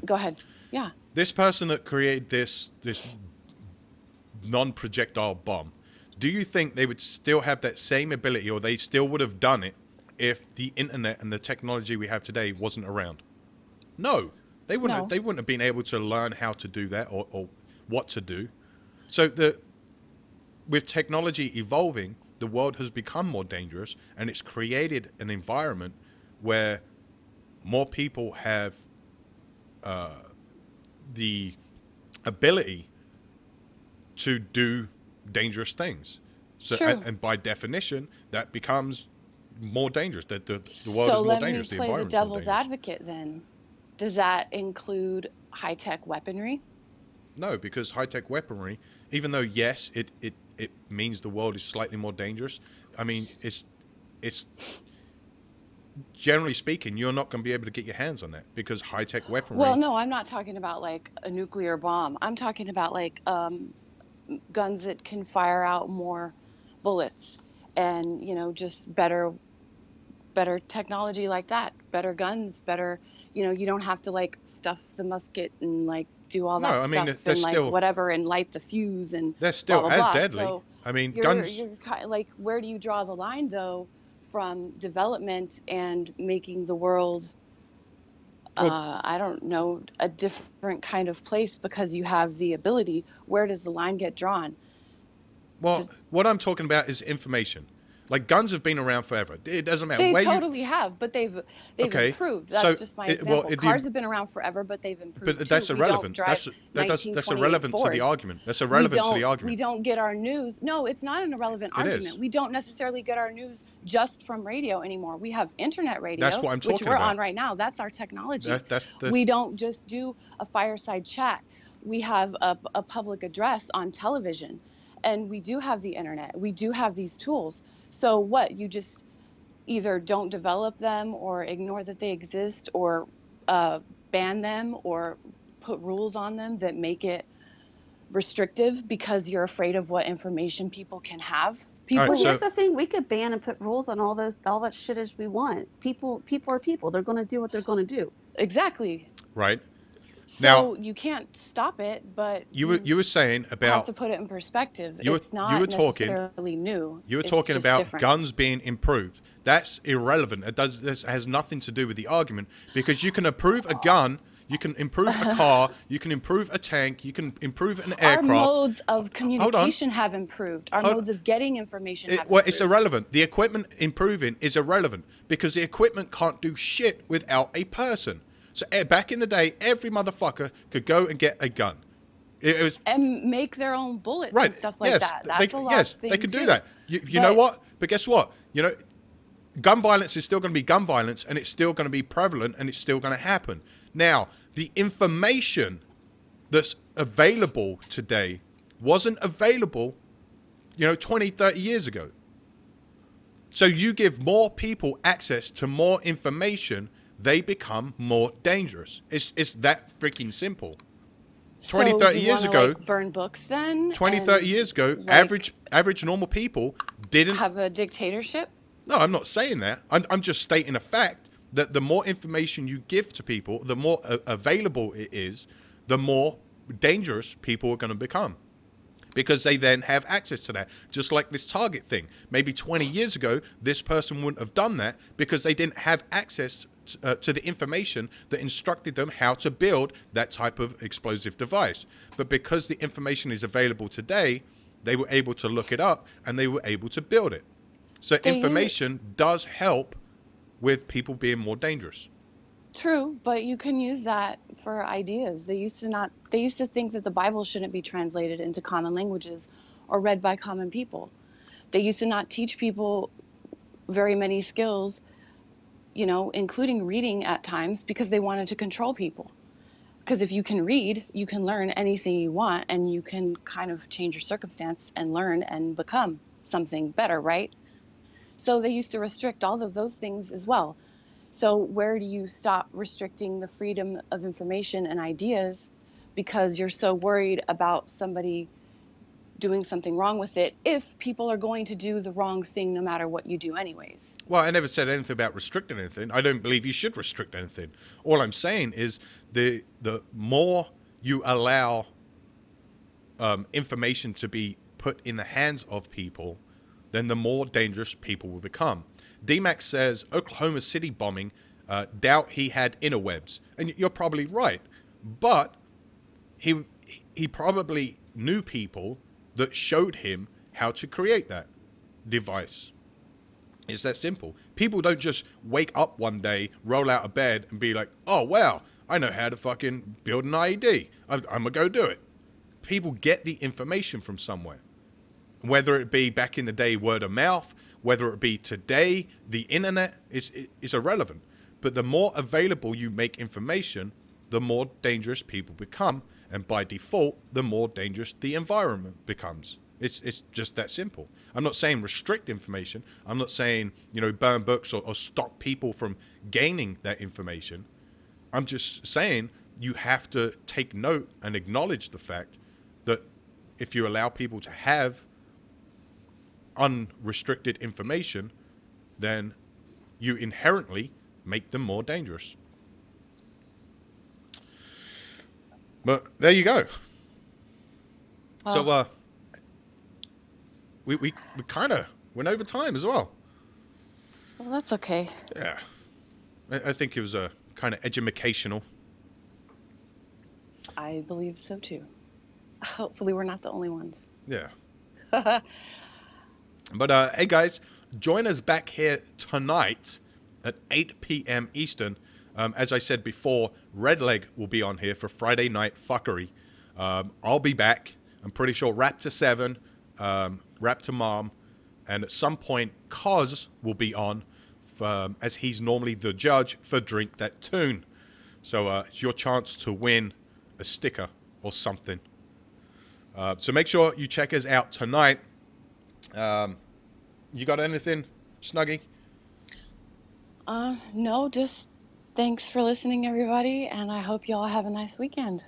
Go ahead. Yeah. This person that created this non-projectile bomb, do you think they would still have that same ability, or they still would have done it if the internet and the technology we have today wasn't around? No, they wouldn't. No. They wouldn't have been able to learn how to do that or what to do. So with technology evolving, the world has become more dangerous, and it's created an environment where more people have the ability to do dangerous things. So, Sure. and by definition, that becomes more dangerous. The world So is more let dangerous. me The play the environment's more devil's dangerous. advocate then. Does that include high-tech weaponry? No, because high-tech weaponry, even though yes, it means the world is slightly more dangerous. I mean, it's generally speaking, you're not going to be able to get your hands on that because high-tech weaponry. Well, no, I'm not talking about like a nuclear bomb. I'm talking about like guns that can fire out more bullets, and you know, just better technology like that. Better guns, better. You know, you don't have to like stuff the musket and like do all that No, I mean, stuff they're and like still- whatever and light the fuse and They're still blah, blah, as blah. deadly. So I mean, you're guns. kind of like, where do you draw the line though from development and making the world I don't know, a different kind of place because you have the ability? Where does the line get drawn? Well, what I'm talking about is information. Like, guns have been around forever. It doesn't matter They where totally have, but they've Okay, improved. That's so just my it- well, example. it- Cars have been around forever, but they've improved. But that's too. We don't irrelevant. drive That's 1928 irrelevant to the Fords. argument. That's irrelevant to the We argument. don't get our news. No, it's not an irrelevant It is. argument. We don't necessarily get our news just from radio anymore. We have internet radio, That's what I'm which talking we're about. on right now. That's our technology. That's We don't just do a fireside chat. We have a public address on television, and we do have the internet. We do have these tools. So what? You just either don't develop them or ignore that they exist or ban them or put rules on them that make it restrictive because you're afraid of what information people can have. People, All right, Well, here's so- the thing: we could ban and put rules on all that shit as we want. People are people. They're going to do what they're going to do. exactly. Right. So you can't stop it, but You were saying have about to put it in perspective. you were- It's not you were talking- necessarily new. you were It's talking just about different. guns being improved. That's irrelevant. This has nothing to do with the argument because you can improve a gun, you can improve a car, you can improve a tank, you can improve an Our aircraft. modes of communication have improved. Our Hold- modes of getting information have Well, improved. it's irrelevant. The equipment improving is irrelevant because the equipment can't do shit without a person. So back in the day, every motherfucker could go and get a gun. It was And make their own bullets right. and stuff like yes, that. That's a lost yes, thing they could too. do that. You know But- what? But guess what? You know, gun violence is still going to be gun violence, and it's still going to be prevalent, and it's still going to happen. Now, the information that's available today wasn't available, 20, 30 years ago. So you give more people access to more information, they become more dangerous. It's that freaking simple. 20, So 30 you years wanna, ago- like, burn books then? 20, and 30 years ago, like, average normal people didn't. have a dictatorship? No, I'm not saying that. I'm just stating a fact that the more information you give to people, the more available it is, the more dangerous people are going to become. Because they then have access to that. Just like this Target thing. Maybe 20 years ago, this person wouldn't have done that because they didn't have access to the information that instructed them how to build that type of explosive device. But because the information is available today, they were able to look it up and they were able to build it. So They use- information does help with people being more dangerous. True, but you can use that for ideas. They used to think that the Bible shouldn't be translated into common languages or read by common people. They used to not teach people very many skills, including reading at times, because they wanted to control people. Because if you can read, you can learn anything you want, and you can kind of change your circumstance and learn and become something better, right? So they used to restrict all of those things as well. So where do you stop restricting the freedom of information and ideas because you're so worried about somebody doing something wrong with it if people are going to do the wrong thing no matter what you do anyways? Well, I never said anything about restricting anything. I don't believe you should restrict anything. All I'm saying is the more you allow information to be put in the hands of people, then the more dangerous people will become. D-Max says Oklahoma City bombing, doubt he had interwebs. And you're probably right. But he probably knew people that showed him how to create that device. It's that simple. People don't just wake up one day, roll out of bed, and be like, oh, wow, I know how to fucking build an IED. I'm going to go do it. People get the information from somewhere. Whether it be back in the day word of mouth, whether it be today, the internet, is irrelevant. But the more available you make information, the more dangerous people become. And by default, the more dangerous the environment becomes. It's just that simple. I'm not saying restrict information. I'm not saying, burn books or stop people from gaining that information. I'm just saying you have to take note and acknowledge the fact that if you allow people to have unrestricted information, then you inherently make them more dangerous. But there you go. So we kind of went over time as well. Well, that's okay. Yeah, I think it was a kind of educational. I believe so too. Hopefully, we're not the only ones. Yeah. But hey guys, join us back here tonight at 8 p.m. Eastern. As I said before, Redleg will be on here for Friday Night Fuckery. I'll be back. I'm pretty sure Raptor 7, Raptor Mom, and at some point Cos will be on as he's normally the judge for Drink That Tune. So it's your chance to win a sticker or something. So make sure you check us out tonight. You got anything, Snuggy? No, just thanks for listening, everybody, and I hope you all have a nice weekend.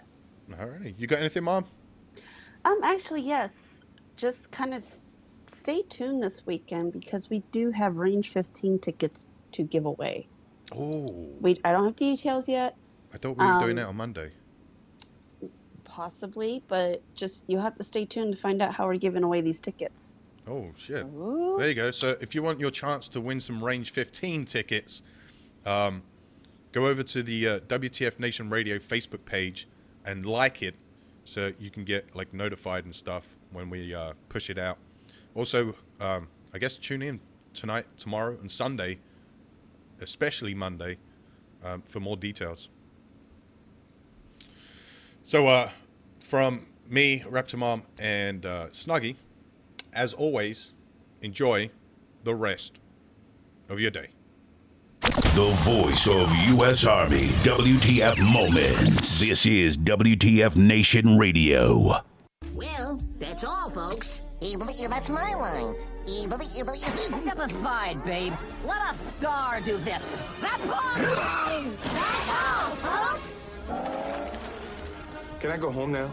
Alrighty. You got anything, Mom? Actually, yes. Just kind of stay tuned this weekend because we do have Range 15 tickets to give away. Oh. I don't have details yet. I thought we were doing that on Monday. Possibly, but just you have to stay tuned to find out how we're giving away these tickets. Oh, shit. Ooh. There you go. So if you want your chance to win some Range 15 tickets, go over to the WTF Nation Radio Facebook page and like it so you can get like notified and stuff when we push it out. Also, I guess tune in tonight, tomorrow, and Sunday, especially Monday, for more details. So from me, Raptor Mom, and Snuggy, as always, enjoy the rest of your day. The voice of U.S. Army, WTF Moments. This is WTF Nation Radio. Well, that's all, folks. That's my line. Step aside, babe. Let a star do this. That's all! That's all, folks! Can I go home now?